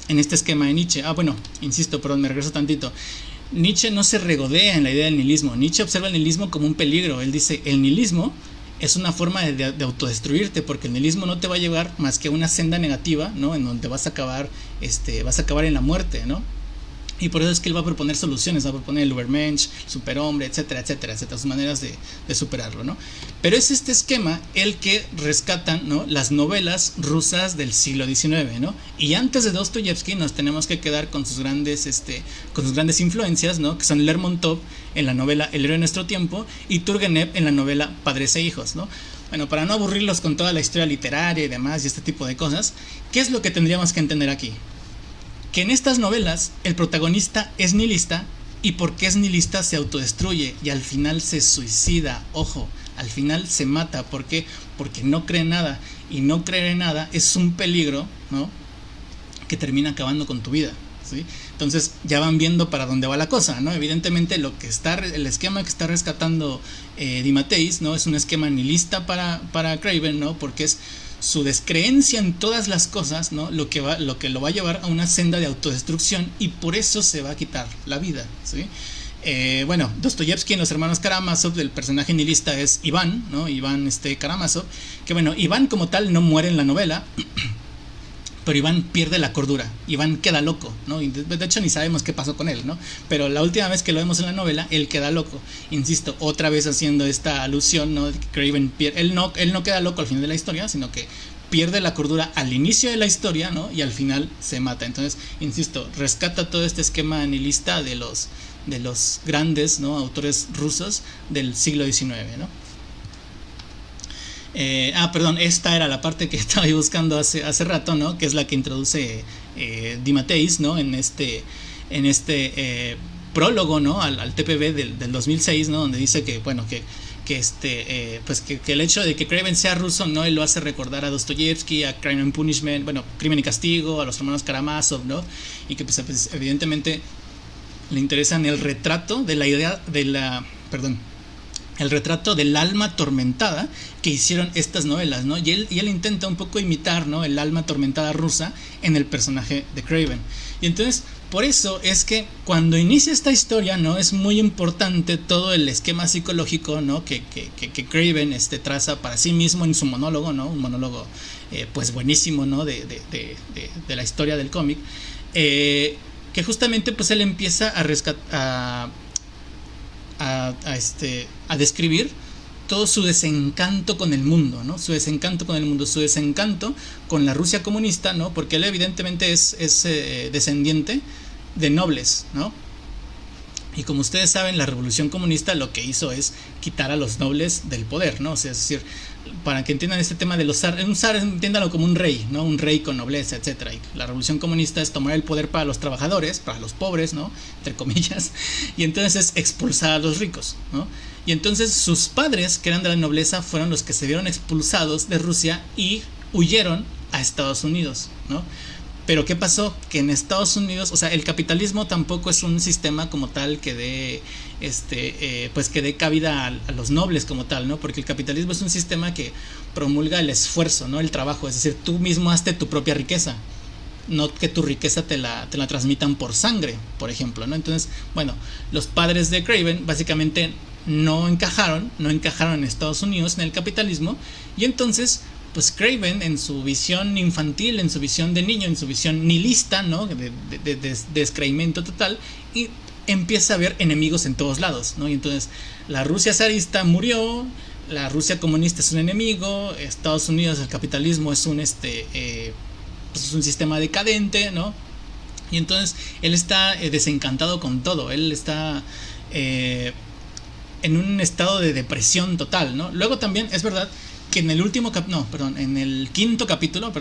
esquema de Nietzsche. Bueno, insisto, perdón, me regreso tantito. Nietzsche no se regodea en la idea del nihilismo. Nietzsche observa el nihilismo como un peligro. Él dice: el nihilismo es una forma de autodestruirte, porque el nihilismo no te va a llevar más que a una senda negativa, ¿no?, en donde vas a acabar en la muerte, ¿no? Y por eso es que él va a proponer soluciones, va a proponer el Übermensch, el superhombre, etcétera, etcétera, etcétera, sus maneras de superarlo, ¿no? Pero es este esquema el que rescatan, ¿no?, las novelas rusas del siglo XIX, ¿no? Y antes de Dostoyevsky nos tenemos que quedar con sus grandes influencias, ¿no?, que son Lermontov en la novela El héroe de nuestro tiempo y Turgenev en la novela Padres e hijos, ¿no? Bueno, para no aburrirlos con toda la historia literaria y demás y este tipo de cosas, ¿qué es lo que tendríamos que entender aquí? Que en estas novelas el protagonista es nihilista, y porque es nihilista se autodestruye y al final se suicida. Ojo, al final se mata. ¿Por qué? Porque no cree en nada, y no creer en nada es un peligro, ¿no?, que termina acabando con tu vida, ¿sí? Entonces ya van viendo para dónde va la cosa, ¿no? Evidentemente el esquema que está rescatando Di Matteis, ¿no?, es un esquema nihilista para Craven, ¿no?, porque es su descreencia en todas las cosas, ¿no?, lo que lo va a llevar a una senda de autodestrucción, y por eso se va a quitar la vida, ¿sí? Bueno, Dostoyevsky en Los hermanos Karamazov, el personaje nihilista es Iván, ¿no? Iván Karamazov, que bueno, Iván como tal no muere en la novela, pero Iván pierde la cordura, Iván queda loco, ¿no? Y de hecho ni sabemos qué pasó con él, ¿no? Pero la última vez que lo vemos en la novela, él queda loco. Insisto, otra vez haciendo esta alusión, ¿no? De que Craven él no queda loco al final de la historia, sino que pierde la cordura al inicio de la historia, ¿no? Y al final se mata. Entonces, insisto, rescata todo este esquema nihilista de los grandes, ¿no? Autores rusos del siglo XIX, ¿no? Perdón, esta era la parte que estaba buscando hace rato, ¿no? Que es la que introduce DeMatteis, ¿no? En este prólogo, ¿no? Al TPB del 2006, ¿no? Donde dice que, bueno, que el hecho de que Craven sea ruso, ¿no? Él lo hace recordar a Dostoyevsky, a Crime and Punishment, bueno, Crimen y Castigo, a los hermanos Karamazov, ¿no? Y que pues evidentemente le interesan el retrato de la idea de la, perdón, el retrato del alma atormentada que hicieron estas novelas, ¿no? Y él intenta un poco imitar, ¿no? El alma atormentada rusa en el personaje de Craven. Y entonces, por eso es que cuando inicia esta historia, ¿no? Es muy importante todo el esquema psicológico, ¿no? Que Craven traza para sí mismo en su monólogo, ¿no? Un monólogo, pues buenísimo, ¿no? De la historia del cómic. Que justamente, pues él empieza a rescatar, a describir todo su desencanto con el mundo, ¿no? Su desencanto con la Rusia comunista, ¿no? Porque él evidentemente es descendiente de nobles, ¿no? Y como ustedes saben, la revolución comunista lo que hizo es quitar a los nobles del poder, ¿no? O sea, es decir, para que entiendan este tema de los zar, un zar entiéndalo como un rey, ¿no? Un rey con nobleza, etcétera. Y la revolución comunista es tomar el poder para los trabajadores, para los pobres, ¿no? Entre comillas. Y entonces es expulsar a los ricos, ¿no? Y entonces sus padres, que eran de la nobleza, fueron los que se vieron expulsados de Rusia y huyeron a Estados Unidos, ¿no? Pero ¿qué pasó? Que en Estados Unidos, o sea, el capitalismo tampoco es un sistema como tal que dé, pues que dé cabida a los nobles como tal, ¿no? Porque el capitalismo es un sistema que promulga el esfuerzo, ¿no? El trabajo, es decir, tú mismo hazte tu propia riqueza, no que tu riqueza te la transmitan por sangre, por ejemplo, ¿no? Entonces, bueno, los padres de Craven básicamente no encajaron en Estados Unidos en el capitalismo, y entonces pues Craven, en su visión infantil, en su visión de niño, en su visión nihilista, ¿no? De descreimiento total, y empieza a ver enemigos en todos lados, ¿no? Y entonces la Rusia zarista murió, la Rusia comunista es un enemigo, Estados Unidos, el capitalismo es un pues es un sistema decadente, ¿no? Y entonces él está desencantado con todo, él está en un estado de depresión total, ¿no? Luego también es verdad que en el en el quinto capítulo,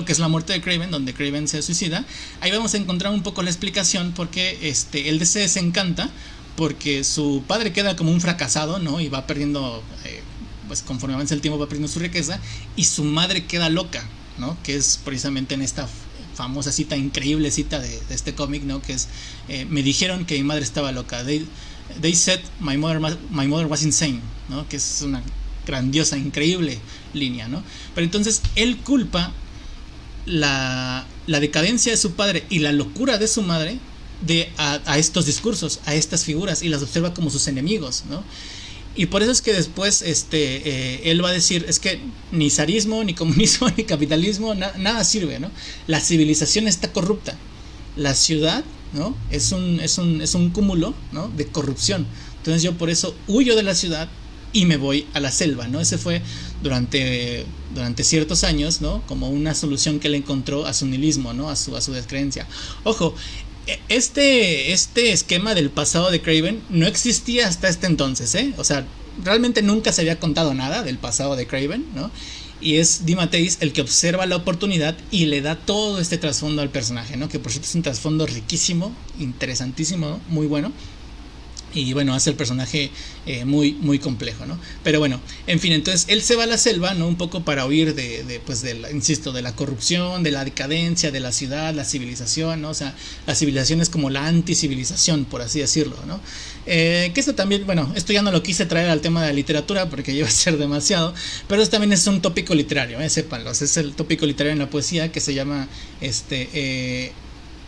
que es la muerte de Craven, donde Craven se suicida, ahí vamos a encontrar un poco la explicación porque él se desencanta porque su padre queda como un fracasado, ¿no? Y va perdiendo, pues conforme avanza el tiempo va perdiendo su riqueza, y su madre queda loca, ¿no? Que es precisamente en esta famosa cita, increíble cita de este cómic, ¿no? Que es, me dijeron que mi madre estaba loca. They said my mother was insane, ¿no? Que es una grandiosa, increíble línea, ¿no? Pero entonces él culpa la decadencia de su padre y la locura de su madre a estos discursos, a estas figuras, y las observa como sus enemigos, ¿no? Y por eso es que después él va a decir, es que ni zarismo, ni comunismo, ni capitalismo, nada sirve, ¿no? La civilización está corrupta, la ciudad, ¿no? es un cúmulo, ¿no? De corrupción. Entonces yo por eso huyo de la ciudad y me voy a la selva, ¿no? Ese fue durante ciertos años, ¿no? Como una solución que él encontró a su nihilismo, ¿no? A su descreencia. Ojo, este esquema del pasado de Craven no existía hasta este entonces, ¿eh? O sea, realmente nunca se había contado nada del pasado de Craven, ¿no? Y es DeMatteis el que observa la oportunidad y le da todo este trasfondo al personaje, ¿no? Que por cierto es un trasfondo riquísimo, interesantísimo, ¿no? Muy bueno. Y bueno, hace el personaje muy, muy complejo, ¿no? Pero bueno, en fin, entonces él se va a la selva, ¿no? Un poco para huir insisto, de la corrupción, de la decadencia, de la ciudad, la civilización, ¿no? O sea, la civilización es como la anticivilización, por así decirlo, ¿no? Que esto también, bueno, esto ya no lo quise traer al tema de la literatura porque iba a ser demasiado, pero esto también es un tópico literario, sépanlo, es el tópico literario en la poesía que se llama,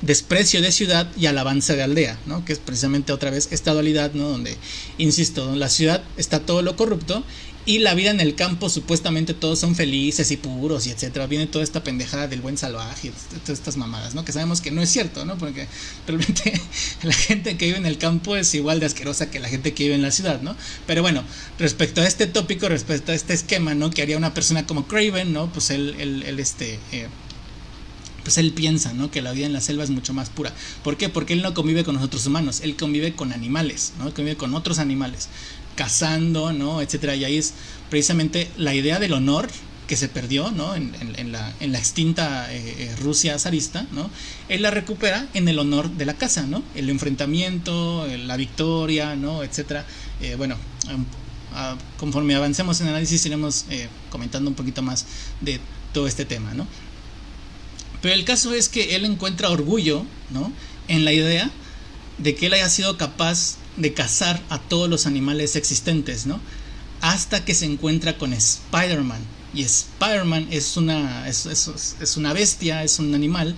desprecio de ciudad y alabanza de aldea, ¿no? Que es precisamente otra vez esta dualidad, ¿no? Donde, insisto, la ciudad está todo lo corrupto Y la vida en el campo, supuestamente todos son felices y puros y etcétera. Viene toda esta pendejada del buen salvaje y todas estas mamadas, ¿no? Que sabemos que no es cierto, ¿no? Porque realmente la gente que vive en el campo es igual de asquerosa que la gente que vive en la ciudad, ¿no? Pero bueno, respecto a este tópico, respecto a este esquema, ¿no? Que haría una persona como Craven, ¿no? Pues pues él piensa, ¿no? Que la vida en la selva es mucho más pura. ¿Por qué? Porque él no convive con nosotros humanos, él convive con animales, ¿no? Convive con otros animales, cazando, ¿no? Etcétera. Y ahí es precisamente la idea del honor que se perdió, ¿no? En la extinta Rusia zarista, ¿no? Él la recupera en el honor de la caza, ¿no? El enfrentamiento, la victoria, ¿no? Etcétera. Bueno, conforme avancemos en el análisis iremos comentando un poquito más de todo este tema, ¿no? Pero el caso es que él encuentra orgullo, ¿no? En la idea de que él haya sido capaz de cazar a todos los animales existentes, ¿no? Hasta que se encuentra con Spider-Man. Y Spider-Man es una bestia, es un animal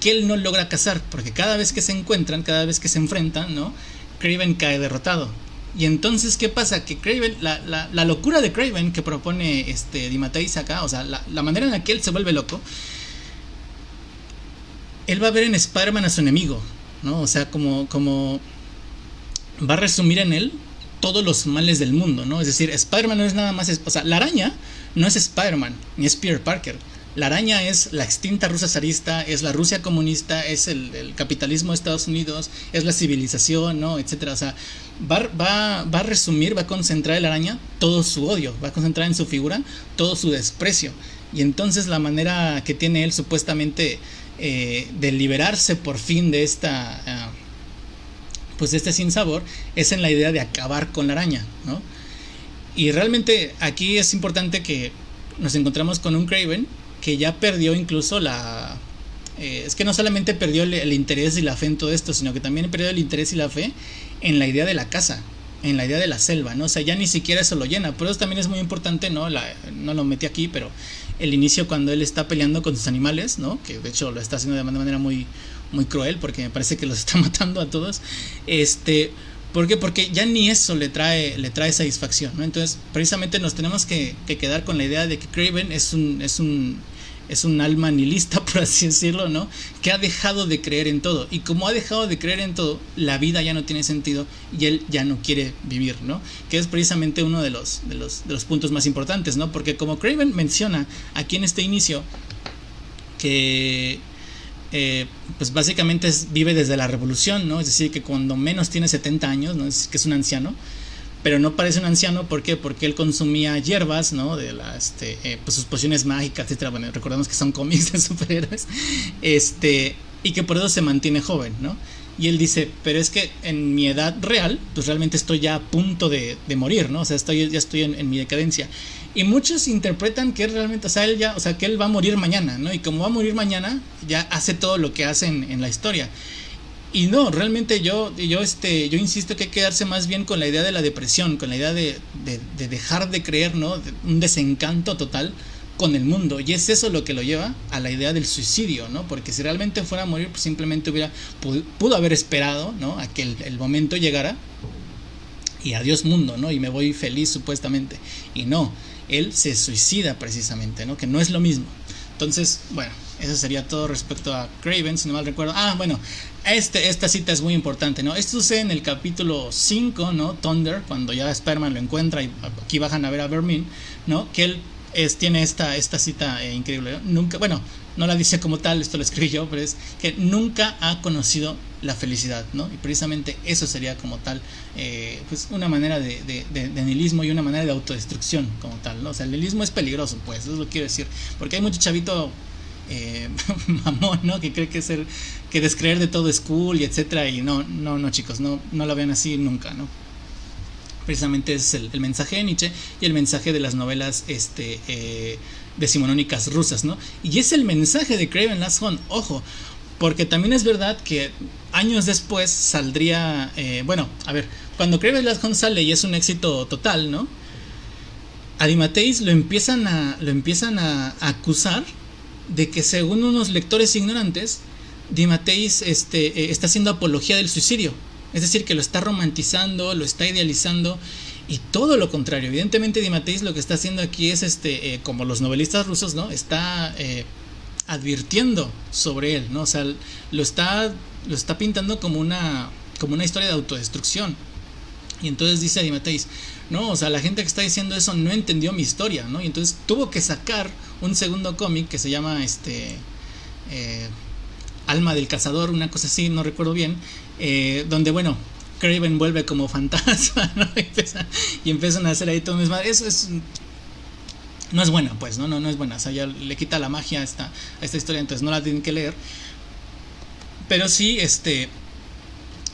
que él no logra cazar, porque cada vez que se encuentran, cada vez que se enfrentan, ¿no? Kraven cae derrotado. Y entonces, ¿qué pasa? Que Kraven, la locura de Kraven que propone DeMatteis acá, o sea, la manera en la que él se vuelve loco, él va a ver en Spider-Man a su enemigo, ¿no? O sea, como va a resumir en él todos los males del mundo, ¿no? Es decir, Spider-Man no es nada más, o sea, la araña no es Spider-Man, ni es Peter Parker. La araña es la extinta Rusia zarista, es la Rusia comunista, es el capitalismo de Estados Unidos, es la civilización, ¿no? Etcétera. O sea, va a resumir, va a concentrar en la araña todo su odio, va a concentrar en su figura todo su desprecio. Y entonces la manera que tiene él supuestamente de liberarse por fin de pues de este sinsabor es en la idea de acabar con la araña, ¿no? Y realmente aquí es importante que nos encontramos con un Kraven que ya perdió incluso es que no solamente perdió el interés y la fe en todo esto, sino que también perdió el interés y la fe en la idea de la caza, en la idea de la selva, ¿no? O sea, ya ni siquiera eso lo llena. Por eso también es muy importante, ¿no? No lo metí aquí, pero el inicio cuando él está peleando con sus animales, ¿no? Que de hecho lo está haciendo de manera muy, muy cruel, porque me parece que los está matando a todos. ¿Por qué? Porque ya ni eso le trae satisfacción, ¿no? Entonces, precisamente nos tenemos que quedar con la idea de que Kraven es un alma nihilista, por así decirlo, ¿no? Que ha dejado de creer en todo. Y como ha dejado de creer en todo, la vida ya no tiene sentido y él ya no quiere vivir, ¿no? Que es precisamente uno de los puntos más importantes, ¿no? Porque como Kraven menciona aquí en este inicio, que pues básicamente vive desde la revolución, ¿no? Es decir, que cuando menos tiene 70 años, ¿no? Es que es un anciano. Pero no parece un anciano, ¿por qué? Porque él consumía hierbas, ¿no? De pues sus pociones mágicas, etcétera. Bueno, recordemos que son cómics de superhéroes. Y que por eso se mantiene joven, ¿no? Y él dice, pero es que en mi edad real, pues realmente estoy ya a punto de morir, ¿no? O sea, ya estoy en mi decadencia. Y muchos interpretan que realmente, que él va a morir mañana, ¿no? Y como va a morir mañana, ya hace todo lo que hace en la historia. Y no, realmente yo insisto que hay que quedarse más bien con la idea de la depresión, con la idea de dejar de creer, ¿no? Un desencanto total con el mundo. Y es eso lo que lo lleva a la idea del suicidio, ¿no? Porque si realmente fuera a morir, pues simplemente pudo haber esperado, ¿no? A que el momento llegara y adiós mundo, ¿no? Y me voy feliz supuestamente. Y no, él se suicida precisamente, ¿no? Que no es lo mismo. Entonces, bueno, eso sería todo respecto a Kraven, si no mal recuerdo. Bueno, esta cita es muy importante, ¿no? Esto sucede en el capítulo 5, ¿no? Thunder, cuando ya Spider-Man lo encuentra y aquí bajan a ver a Vermin, ¿no? Que él tiene esta cita increíble, ¿no? Nunca, bueno, no la dice como tal, esto lo escribí yo, pero es que nunca ha conocido la felicidad, ¿no? Y precisamente eso sería como tal, pues una manera de nihilismo y una manera de autodestrucción como tal, ¿no? O sea, el nihilismo es peligroso, pues, eso lo quiero decir, porque hay mucho chavito mamón, ¿no? Que cree que descreer de todo es cool y etcétera, y no chicos, no lo vean así nunca, ¿no? Precisamente es el mensaje de Nietzsche y el mensaje de las novelas decimonónicas rusas, ¿no? Y es el mensaje de Kraven Last Hunt, ojo, porque también es verdad que años después saldría, cuando Kraven Last Hunt sale y es un éxito total, ¿no? A DeMatteis lo empiezan a acusar de que, según unos lectores ignorantes, DeMatteis está haciendo apología del suicidio. Es decir, que lo está romantizando, lo está idealizando Y todo lo contrario, evidentemente DeMatteis lo que está haciendo aquí es como los novelistas rusos, ¿no? Está advirtiendo sobre él, ¿no? O sea, lo está pintando como una historia de autodestrucción. Y entonces dice DeMatteis, no, o sea, la gente que está diciendo eso no entendió mi historia, ¿no? Y entonces tuvo que sacar un segundo cómic que se llama Alma del Cazador, una cosa así, no recuerdo bien, donde, bueno, Kraven vuelve como fantasma, ¿no? Y empiezan a hacer ahí todo mismo. Eso es. No es buena, pues, no es buena. O sea, ya le quita la magia a esta historia, entonces no la tienen que leer. Pero sí,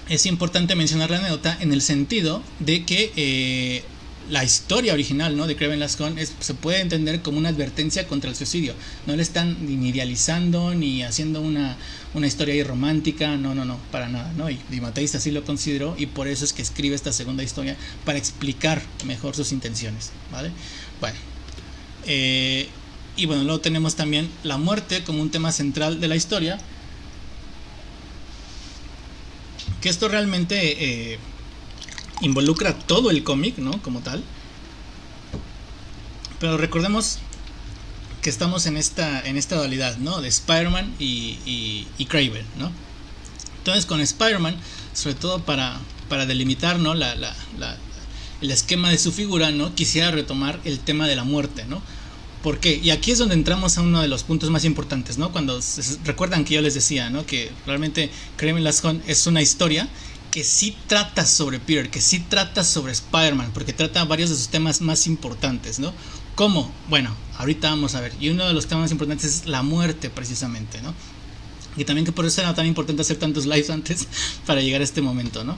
es importante mencionar la anécdota en el sentido de que la historia original, ¿no?, de Kraven Last Hunt se puede entender como una advertencia contra el suicidio. No le están ni idealizando ni haciendo una historia ahí romántica, no, para nada, ¿no? Y DeMatteis así lo consideró y por eso es que escribe esta segunda historia para explicar mejor sus intenciones, ¿vale? Bueno, y bueno, luego tenemos también la muerte como un tema central de la historia, que esto realmente involucra todo el cómic, ¿no?, como tal. Pero recordemos que estamos en esta dualidad, ¿no?, de Spider-Man y Kraven, ¿no? Entonces con Spider-Man, sobre todo para delimitar, ¿no?, el esquema de su figura, ¿no?, quisiera retomar el tema de la muerte, ¿no? ¿Por qué? Y aquí es donde entramos a uno de los puntos más importantes, ¿no? Cuando recuerdan que yo les decía, ¿no?, que realmente Kraven Last Hunt es una historia que sí trata sobre Peter, que sí trata sobre Spider-Man, porque trata varios de sus temas más importantes, ¿no? ¿Cómo? Bueno, ahorita vamos a ver. Y uno de los temas más importantes es la muerte, precisamente, ¿no? Y también que por eso era tan importante hacer tantos lives antes para llegar a este momento, ¿no?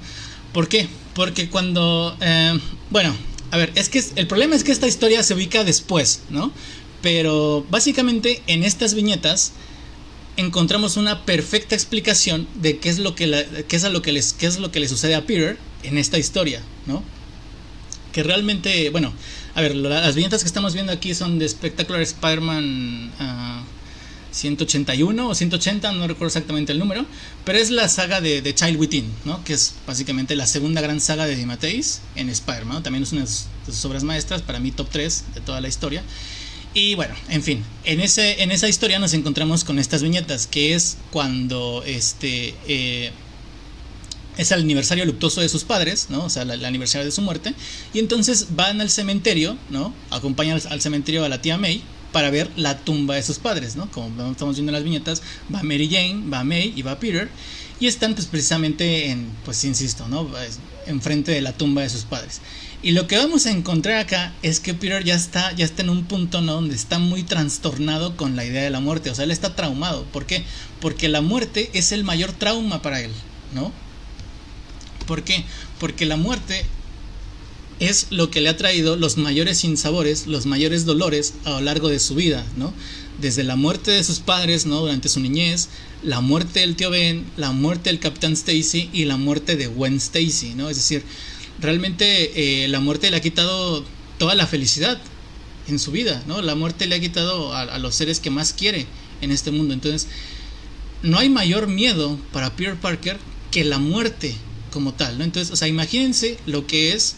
¿Por qué? Porque cuando... bueno, a ver, es que el problema es que esta historia se ubica después, ¿no? Pero básicamente en estas viñetas encontramos una perfecta explicación de qué es lo que le sucede a Peter en esta historia, ¿no? Que realmente, bueno, a ver, las viñetas que estamos viendo aquí son de Spectacular Spider-Man 181 o 180, no recuerdo exactamente el número, pero es la saga de Child Within, ¿no?, que es básicamente la segunda gran saga de DeMatteis en Spider-Man, ¿no? También es una de sus obras maestras, para mí top 3 de toda la historia. Y bueno, en fin, en esa historia nos encontramos con estas viñetas, que es cuando es el aniversario luctuoso de sus padres, ¿no? O sea, el aniversario de su muerte. Y entonces van al cementerio, ¿no? Acompañan al cementerio a la tía May para ver la tumba de sus padres, ¿no? Como estamos viendo en las viñetas, va Mary Jane, va May y va Peter. Y están pues precisamente pues insisto, ¿no?, enfrente de la tumba de sus padres. Y lo que vamos a encontrar acá es que Peter ya está en un punto, ¿no?, donde está muy trastornado con la idea de la muerte. O sea, él está traumado. ¿Por qué? Porque la muerte es el mayor trauma para él, ¿no? ¿Por qué? Porque la muerte es lo que le ha traído los mayores sinsabores, los mayores dolores a lo largo de su vida, ¿no? Desde la muerte de sus padres, ¿no?, durante su niñez, la muerte del tío Ben, la muerte del Capitán Stacy y la muerte de Gwen Stacy, ¿no? Es decir, realmente la muerte le ha quitado toda la felicidad en su vida, ¿no? La muerte le ha quitado a los seres que más quiere en este mundo. Entonces, no hay mayor miedo para Peter Parker que la muerte como tal, ¿no? Entonces, o sea, imagínense lo que es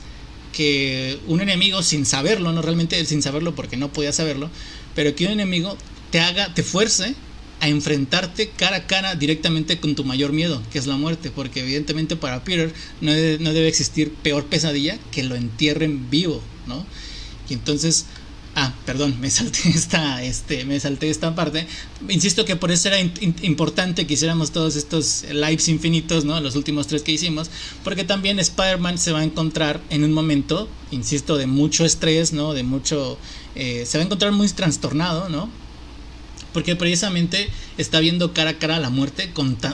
que un enemigo, sin saberlo, no realmente sin saberlo porque no podía saberlo, pero que un enemigo te fuerce a enfrentarte cara a cara directamente con tu mayor miedo, que es la muerte, porque evidentemente para Peter no debe existir peor pesadilla que lo entierren vivo, ¿no? Y entonces, perdón, me salté esta parte. Insisto que por eso era importante que hiciéramos todos estos lives infinitos, ¿no?, los últimos 3 que hicimos, porque también Spider-Man se va a encontrar en un momento, insisto, de mucho estrés, ¿no?, de mucho... se va a encontrar muy trastornado, ¿no?, porque precisamente está viendo cara a cara la muerte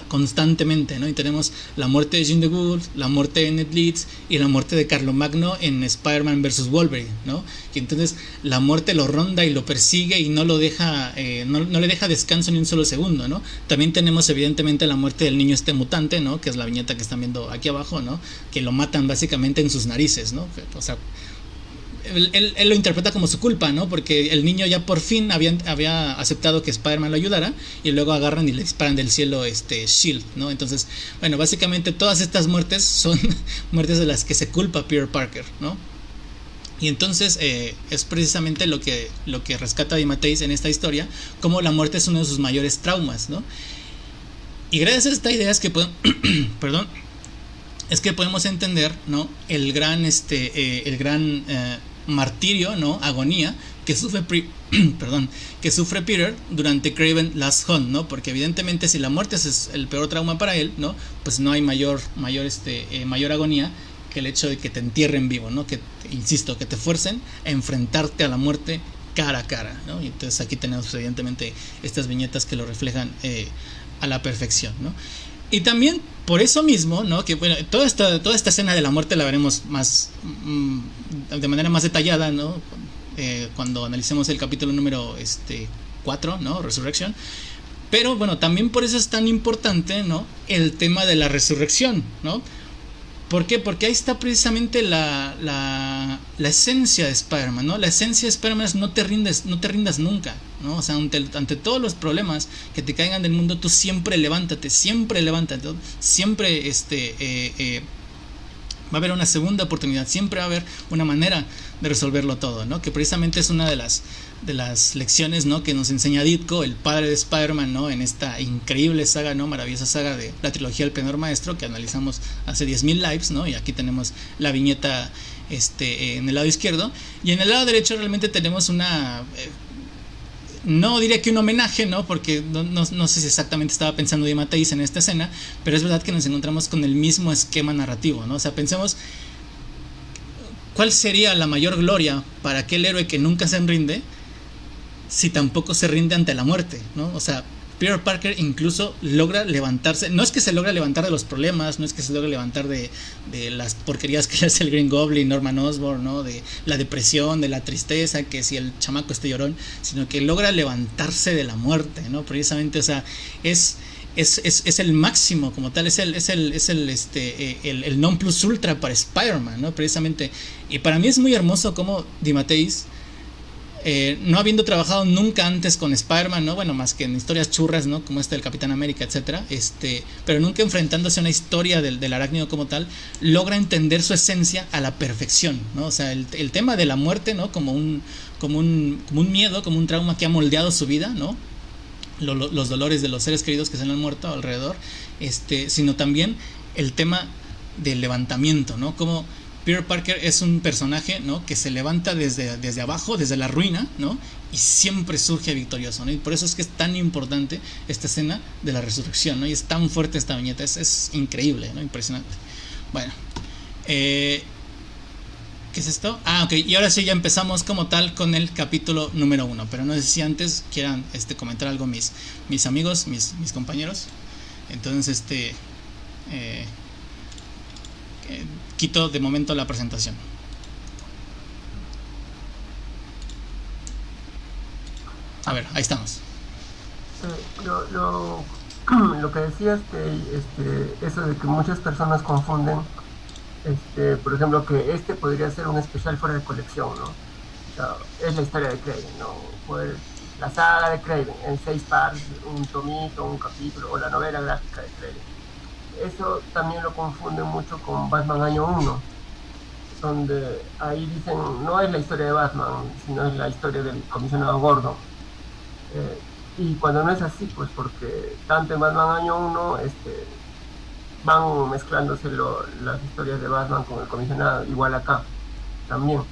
constantemente, ¿no? Y tenemos la muerte de Jean de Wolf, la muerte de Ned Leeds y la muerte de Carlomagno en Spider-Man vs. Wolverine, ¿no? Y entonces la muerte lo ronda y lo persigue y no lo deja, no le deja descanso ni un solo segundo, ¿no? También tenemos evidentemente la muerte del niño mutante, ¿no?, que es la viñeta que están viendo aquí abajo, ¿no?, que lo matan básicamente en sus narices, ¿no? O sea, él lo interpreta como su culpa, ¿no? Porque el niño ya por fin había aceptado que Spider-Man lo ayudara y luego agarran y le disparan del cielo Shield, ¿no? Entonces, bueno, básicamente todas estas muertes son muertes de las que se culpa Peter Parker, ¿no? Y entonces es precisamente lo que rescata DeMatteis en esta historia, como la muerte es uno de sus mayores traumas, ¿no? Y gracias a esta idea es que perdón, es que podemos entender, ¿no? El gran martirio, ¿no? Agonía que sufre perdón, que sufre Peter durante Kraven Last Hunt, ¿no? Porque evidentemente si la muerte es el peor trauma para él, ¿no? Pues no hay mayor agonía que el hecho de que te entierren vivo, ¿no? Que, insisto, que te fuercen a enfrentarte a la muerte cara a cara, ¿no? Y entonces aquí tenemos evidentemente estas viñetas que lo reflejan a la perfección, ¿no? Y también por eso mismo, ¿no? Que bueno, toda esta escena de la muerte la veremos más de manera más detallada, ¿no? Cuando analicemos el capítulo número 4, ¿no? Resurrection. Pero bueno, también por eso es tan importante, ¿no? El tema de la resurrección, ¿no? ¿Por qué? Porque ahí está precisamente la esencia de Spider-Man, ¿no? La esencia de Spider-Man es no te rindas nunca, ¿no? O sea, ante todos los problemas que te caigan del mundo, tú siempre levántate, siempre va a haber una segunda oportunidad, siempre va a haber una manera de resolverlo todo, ¿no? Que precisamente es una de las lecciones, ¿no? Que nos enseña Ditko, el padre de Spider-Man, ¿no? En esta increíble saga, ¿no? Maravillosa saga de la trilogía del Penador Maestro que analizamos hace 10.000 lives, ¿no? Y aquí tenemos la viñeta en el lado izquierdo, y en el lado derecho realmente tenemos una no diría que un homenaje, ¿no? Porque no sé si exactamente estaba pensando DeMatteis en esta escena, pero es verdad que nos encontramos con el mismo esquema narrativo, ¿no? O sea, pensemos cuál sería la mayor gloria para aquel héroe que nunca se rinde si tampoco se rinde ante la muerte, ¿no? O sea, Peter Parker incluso logra levantarse, no es que se logre levantar de los problemas, no es que se logre levantar de las porquerías que le hace el Green Goblin, Norman Osborn, ¿no? De la depresión, de la tristeza, que si el chamaco esté llorón, sino que logra levantarse de la muerte, ¿no? Precisamente, o sea, es el máximo como tal, es el non plus ultra para Spider-Man, ¿no? Precisamente, y para mí es muy hermoso como DeMatteis, no habiendo trabajado nunca antes con Spider-Man, ¿no? Bueno, más que en historias churras, ¿no? Como esta del Capitán América, etcétera, pero nunca enfrentándose a una historia del arácnido como tal, logra entender su esencia a la perfección, ¿no? O sea, el tema de la muerte, ¿no? Como un miedo, como un trauma que ha moldeado su vida, ¿no? Los dolores de los seres queridos que se le han muerto alrededor, sino también el tema del levantamiento, ¿no? Como Peter Parker es un personaje, ¿no? Que se levanta desde abajo, desde la ruina, ¿no? Y siempre surge victorioso, ¿no? Y por eso es que es tan importante esta escena de la resurrección, ¿no? Y es tan fuerte esta viñeta, es increíble, ¿no? Impresionante. Bueno, ¿qué es esto? Ah, ok, y ahora sí ya empezamos como tal con el capítulo número 1, pero no sé si antes quieran comentar algo mis amigos, mis compañeros. Entonces, quito de momento la presentación. A ver, ahí estamos. Lo que decías que eso de que muchas personas confunden, por ejemplo, que podría ser un especial fuera de colección, ¿no? O sea, es la historia de Kraven, ¿no? Pues la saga de Kraven en 6 partes, un tomito, un capítulo, o la novela gráfica de Kraven. Eso también lo confunden mucho con Batman Año 1, donde ahí dicen, no es la historia de Batman, sino es la historia del comisionado Gordon. Y cuando no es así, pues porque tanto en Batman Año 1 van mezclándose las historias de Batman con el comisionado, igual acá también.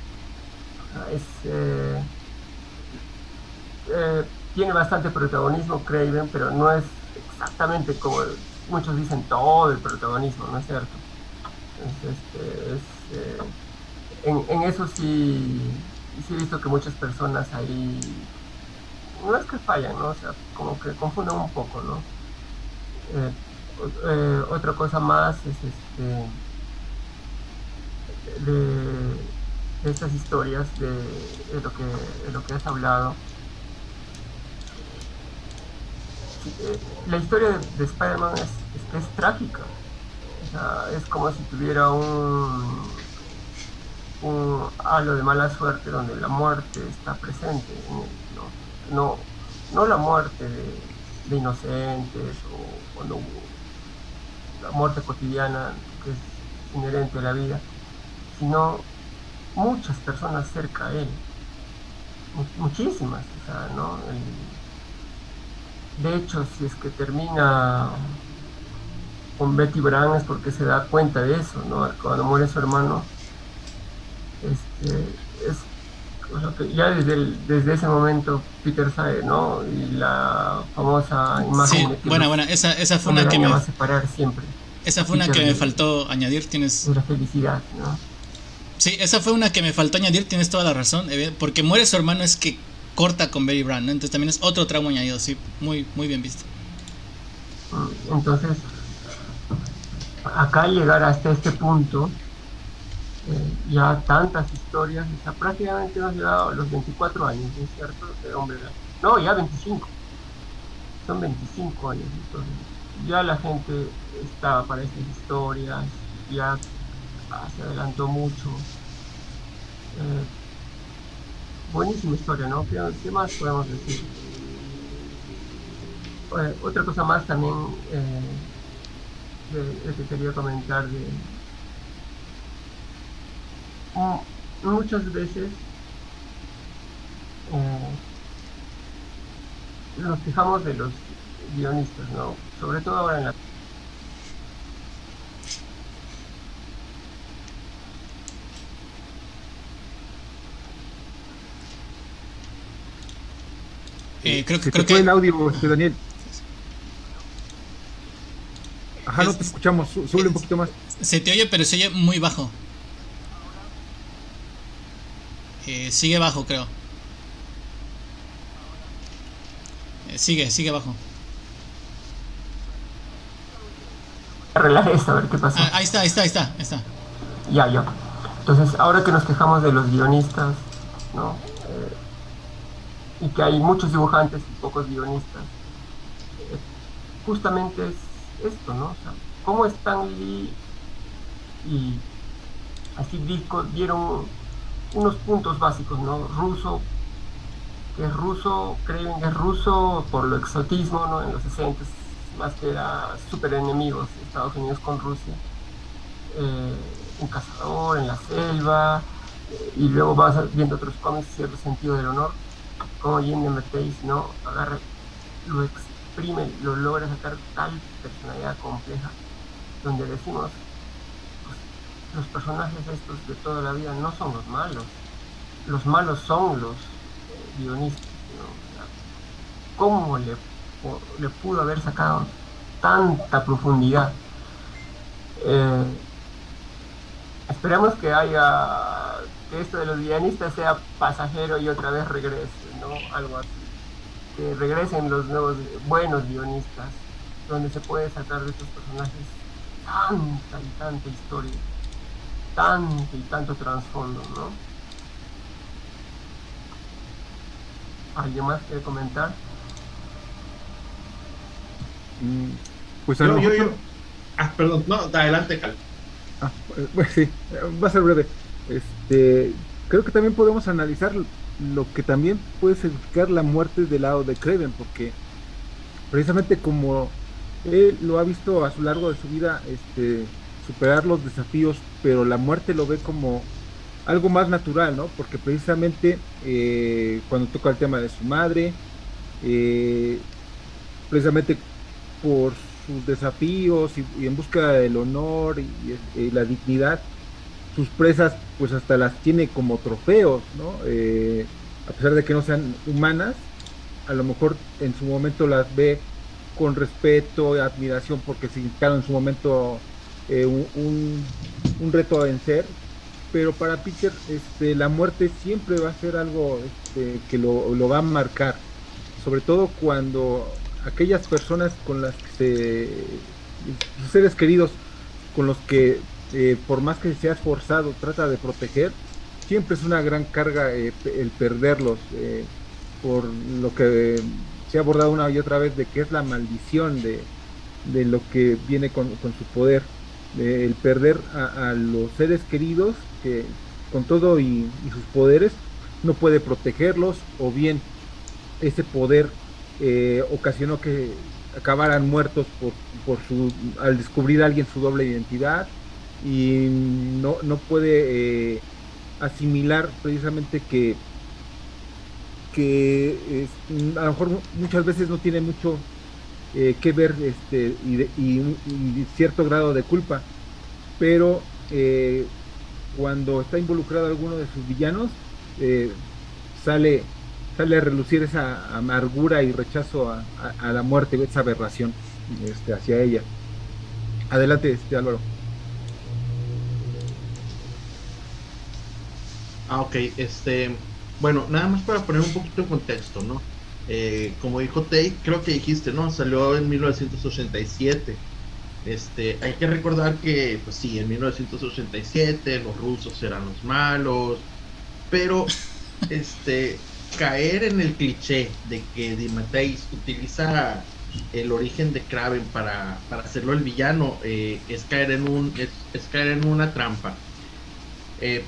Tiene bastante protagonismo Kraven, pero no es exactamente como muchos dicen todo el protagonismo, ¿no es cierto? En eso sí he visto que muchas personas ahí no es que fallan, ¿no? O sea, como que confunden un poco, ¿no? Otra cosa más es de estas historias de lo que has hablado. La historia de Spider-Man es trágica. O sea, es como si tuviera un halo de mala suerte donde la muerte está presente en él, ¿no? No la muerte de inocentes o no, la muerte cotidiana que es inherente a la vida, sino muchas personas cerca a él, muchísimas, o sea, ¿no? De hecho, si es que termina con Betty Brant es porque se da cuenta de eso, ¿no? Cuando muere su hermano, es o sea, que ya desde ese momento Peter sabe, ¿no? Y la famosa imagen Sí, de que buena, los buena. Esa fue Hombre una que Araña me, va a separar siempre esa a fue una Peter que me faltó añadir. Tienes, de la felicidad, ¿no? sí, esa fue una que me faltó añadir. Tienes toda la razón. Porque muere su hermano es que corta con Betty Brant, ¿no? Entonces también es otro trauma añadido. Sí, muy, muy bien visto. Entonces, acá llegar hasta este punto, ya tantas historias, o sea, prácticamente hemos llegado a los 24 años, ¿no es cierto? De Hombre Araña. No, ya 25, son 25 años, entonces ya la gente estaba para estas historias, ya se adelantó mucho. Eh, Buenísima historia, ¿no? ¿Qué más podemos decir? Otra cosa más también que quería comentar mm, muchas veces eh, nos quejamos de los guionistas, ¿no? Sobre todo ahora en la... Se te Creo fue el que audio, Daniel. Ajá, no te es, escuchamos. Sube un es- poquito más. se te oye, pero se oye muy bajo. Sigue bajo, creo. Sigue bajo. Arreglar esto, a ver qué Ah, pasó. ahí está. Ya, ya. Entonces, ahora que nos quejamos de los guionistas, ¿no? Y que hay muchos dibujantes y pocos guionistas, eh, justamente es esto, ¿no? O sea, cómo Stan Lee y así Disco dieron unos puntos básicos, ¿no? Ruso, que es ruso, creen que es ruso por lo exotismo, ¿no? En los 60 más que era súper enemigos Estados Unidos con Rusia. Un cazador en la selva, y luego vas viendo otros cómics, cierto sentido del honor, como Jim Matisse, ¿no? Agarra, lo exprime, lo logra sacar tal personalidad compleja, donde decimos, pues, los personajes estos de toda la vida no son los malos son los guionistas, ¿no? O sea, ¿cómo le pudo haber sacado tanta profundidad? Eh, Esperemos que esto de los guionistas sea pasajero y otra vez regrese, ¿no? Algo así. Que regresen los nuevos buenos guionistas, donde se puede sacar de estos personajes tanta y tanta historia, tanto y tanto trasfondo, ¿no? ¿Alguien más quiere comentar? Mm, Pues a lo Yo, yo, mejor yo. Ah, perdón, no, adelante, Cal. Bueno, sí, va a ser breve. Creo que también podemos analizar lo que también puede significar la muerte del lado de Kraven, porque precisamente como él lo ha visto a lo largo de su vida, superar los desafíos, pero la muerte lo ve como algo más natural, ¿no? Porque precisamente cuando toca el tema de su madre, eh, precisamente por sus desafíos y en busca del honor y la dignidad, sus presas pues hasta las tiene como trofeos, ¿no? A pesar de que no sean humanas, a lo mejor en su momento las ve con respeto y admiración porque significaron en su momento un reto a vencer, pero para Peter la muerte siempre va a ser algo que lo va a marcar, sobre todo cuando aquellas personas con las sus seres queridos, con los que por más que sea esforzado, trata de proteger, siempre es una gran carga el perderlos, por lo que se ha abordado una y otra vez de que es la maldición de lo que viene con su poder, el perder a los seres queridos que con todo y sus poderes no puede protegerlos o bien ese poder ocasionó que acabaran muertos al descubrir a alguien su doble identidad y no puede asimilar precisamente a lo mejor muchas veces no tiene mucho que ver y cierto grado de culpa, pero cuando está involucrado alguno de sus villanos, eh, sale, sale a relucir esa amargura y rechazo a la muerte, esa aberración hacia ella. Adelante, Álvaro. Ok, bueno, nada más para poner un poquito en contexto, ¿no? Como dijo Tate, creo que dijiste, ¿no? Salió en 1987. Hay que recordar que, pues sí, en 1987 los rusos eran los malos, pero, este, caer en el cliché de que DeMatteis utiliza el origen de Kraven para hacerlo el villano, es caer es caer en una trampa.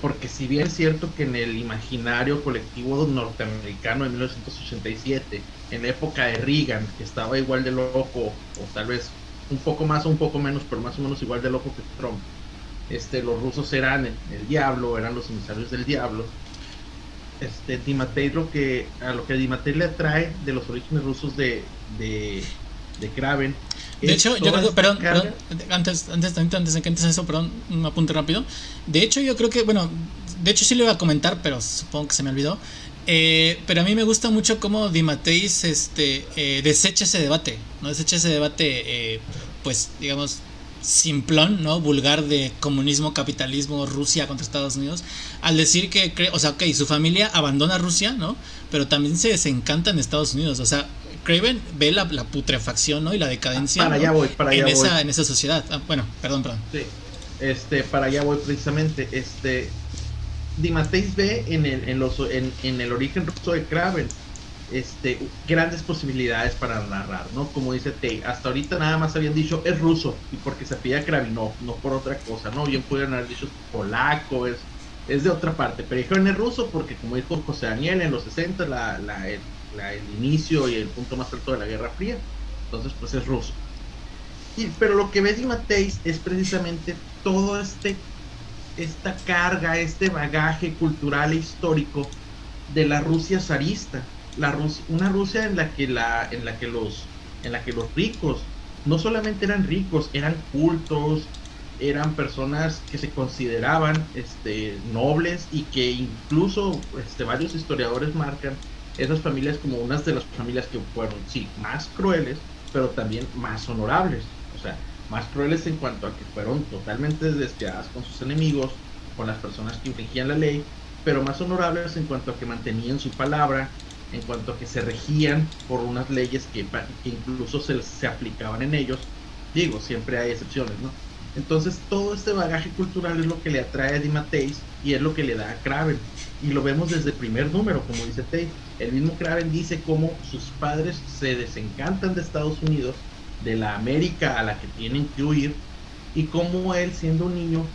Porque si bien es cierto que en el imaginario colectivo norteamericano de 1987, en la época de Reagan, que estaba igual de loco, o tal vez un poco más o un poco menos, pero más o menos igual de loco que Trump, los rusos eran el diablo, eran los emisarios del diablo. DeMatteis, a lo que DeMatteis le atrae de los orígenes rusos de Kraven. De hecho, yo creo, perdón, antes de que entres eso, perdón, un apunte rápido. De hecho, yo creo que, bueno, de hecho sí lo iba a comentar, pero supongo que se me olvidó. Pero a mí me gusta mucho cómo DeMatteis desecha ese debate, ¿no? Desecha ese debate, pues, digamos, simplón, ¿no? Vulgar de comunismo, capitalismo, Rusia contra Estados Unidos, al decir que, o sea, ok, su familia abandona Rusia, ¿no? Pero también se desencanta en Estados Unidos, o sea, Kraven ve la putrefacción, ¿no? Y la decadencia, para allá voy, en esa sociedad. Bueno, perdón. Sí, para allá voy precisamente. DeMatteis ve en el origen ruso de Kraven, grandes posibilidades para narrar, ¿no? Como dice Tate, hasta ahorita nada más habían dicho es ruso y porque se pide Kravinov, no por otra cosa, ¿no? Bien pudieron haber dicho polaco, es de otra parte, pero dijeron es ruso porque, como dijo José Daniel, en los 60 el inicio y el punto más alto de la Guerra Fría, entonces pues es ruso. Pero lo que ve DeMatteis es precisamente todo esta carga, este bagaje cultural e histórico de la Rusia zarista, una Rusia en la que los ricos no solamente eran ricos, eran cultos, eran personas que se consideraban nobles, y que incluso varios historiadores marcan esas familias como unas de las familias que fueron, sí, más crueles, pero también más honorables. O sea, más crueles en cuanto a que fueron totalmente despiadadas con sus enemigos, con las personas que infringían la ley, pero más honorables en cuanto a que mantenían su palabra, en cuanto a que se regían por unas leyes que incluso se aplicaban en ellos. Digo, siempre hay excepciones, ¿no? Entonces todo este bagaje cultural es lo que le atrae a DeMatteis y es lo que le da a Kraven, y lo vemos desde el primer número, como dice Tate. El mismo Kraven dice cómo sus padres se desencantan de Estados Unidos, de la América a la que tienen que huir, y cómo él, siendo un niño,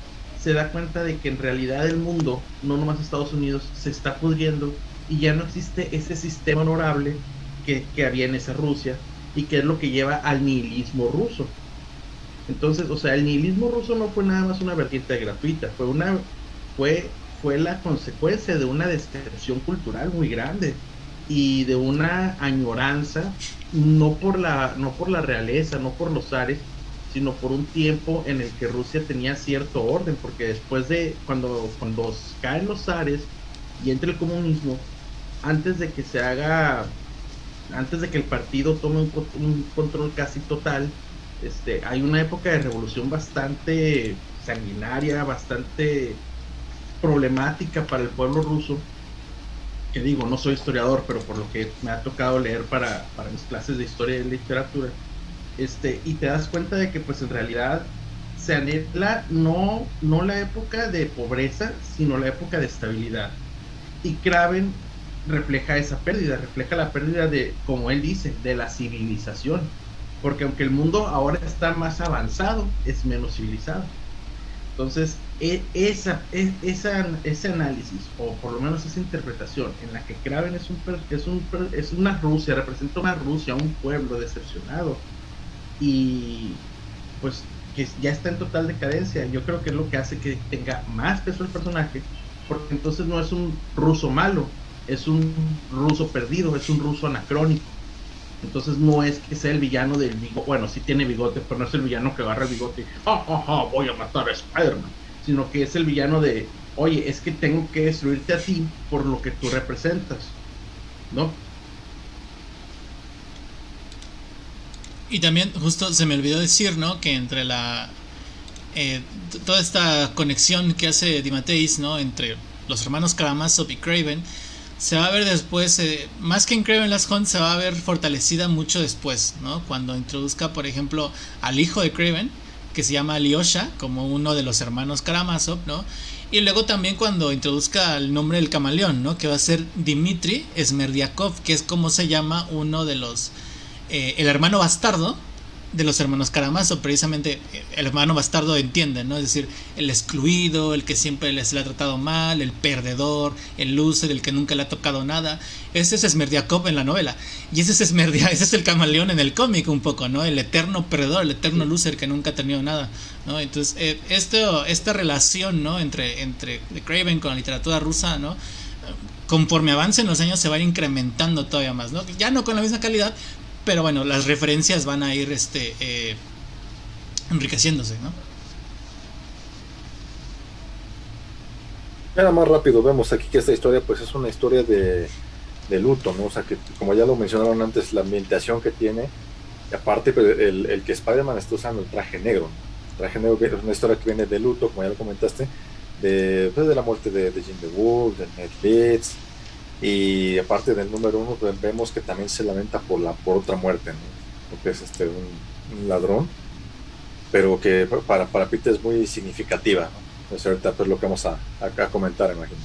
se da cuenta de que en realidad el mundo, no nomás Estados Unidos, se está pudriendo y ya no existe ese sistema honorable que había en esa Rusia, y que es lo que lleva al nihilismo ruso. Entonces, o sea, el nihilismo ruso no fue nada más una vertiente gratuita, fue la consecuencia de una destrucción cultural muy grande y de una añoranza, no por la realeza, no por los zares, sino por un tiempo en el que Rusia tenía cierto orden, porque después de cuando caen los zares y entra el comunismo, antes de que el partido tome un control casi total, hay una época de revolución bastante sanguinaria, bastante problemática para el pueblo ruso, que digo, no soy historiador, pero por lo que me ha tocado leer para mis clases de historia y de literatura, y te das cuenta de que pues en realidad se anhela no la época de pobreza, sino la época de estabilidad, y Kraven refleja esa pérdida, refleja la pérdida de, como él dice, de la civilización, porque aunque el mundo ahora está más avanzado, es menos civilizado. Entonces, ese análisis, o por lo menos esa interpretación, en la que Kraven es una Rusia, representa una Rusia, un pueblo decepcionado, y pues que ya está en total decadencia, yo creo que es lo que hace que tenga más peso el personaje, porque entonces no es un ruso malo, es un ruso perdido, es un ruso anacrónico. Entonces no es que sea el villano del bigote, bueno, sí tiene bigote, pero no es el villano que agarra el bigote y voy a matar a Spider-Man, sino que es el villano de, oye, es que tengo que destruirte a ti por lo que tú representas, ¿no? Y también justo se me olvidó decir, ¿no? Que entre toda esta conexión que hace DeMatteis, ¿no? Entre los hermanos Karamazov y Kraven, se va a ver después, más que en Kraven Last Hunt, se va a ver fortalecida mucho después, ¿no? Cuando introduzca, por ejemplo, al hijo de Kraven, que se llama Alyosha, como uno de los hermanos Karamazov, ¿no? Y luego también cuando introduzca el nombre del camaleón, ¿no? Que va a ser Dmitry Smerdiakov, que es como se llama uno de los... el hermano bastardo de los hermanos Karamazov, precisamente el hermano bastardo, entienden, ¿no? Es decir, el excluido, el que siempre les le ha tratado mal, el perdedor, el loser, el que nunca le ha tocado nada. Ese es Smerdiakov en la novela. Y ese es el camaleón en el cómic un poco, ¿no? El eterno perdedor, el eterno loser que nunca ha tenido nada, ¿no? Entonces, esta relación, ¿no? Entre Kraven con la literatura rusa, ¿no? Conforme avancen los años se va a ir incrementando todavía más, ¿no? Ya no con la misma calidad, pero bueno, las referencias van a ir enriqueciéndose, ¿no? Nada más rápido, vemos aquí que esta historia pues es una historia de luto, ¿no? O sea que como ya lo mencionaron antes, la ambientación que tiene, y aparte pues, el que Spider-Man está usando el traje negro, ¿no? El traje negro que es una historia que viene de luto, como ya lo comentaste, pues, de la muerte de Jim the Wolf, de Ned Leeds, y aparte del número 1 pues, vemos que también se lamenta por otra muerte, ¿no? Porque es un ladrón, pero que para Peter es muy significativa, ¿no? Pues ahorita pues lo que vamos a comentar, imagino.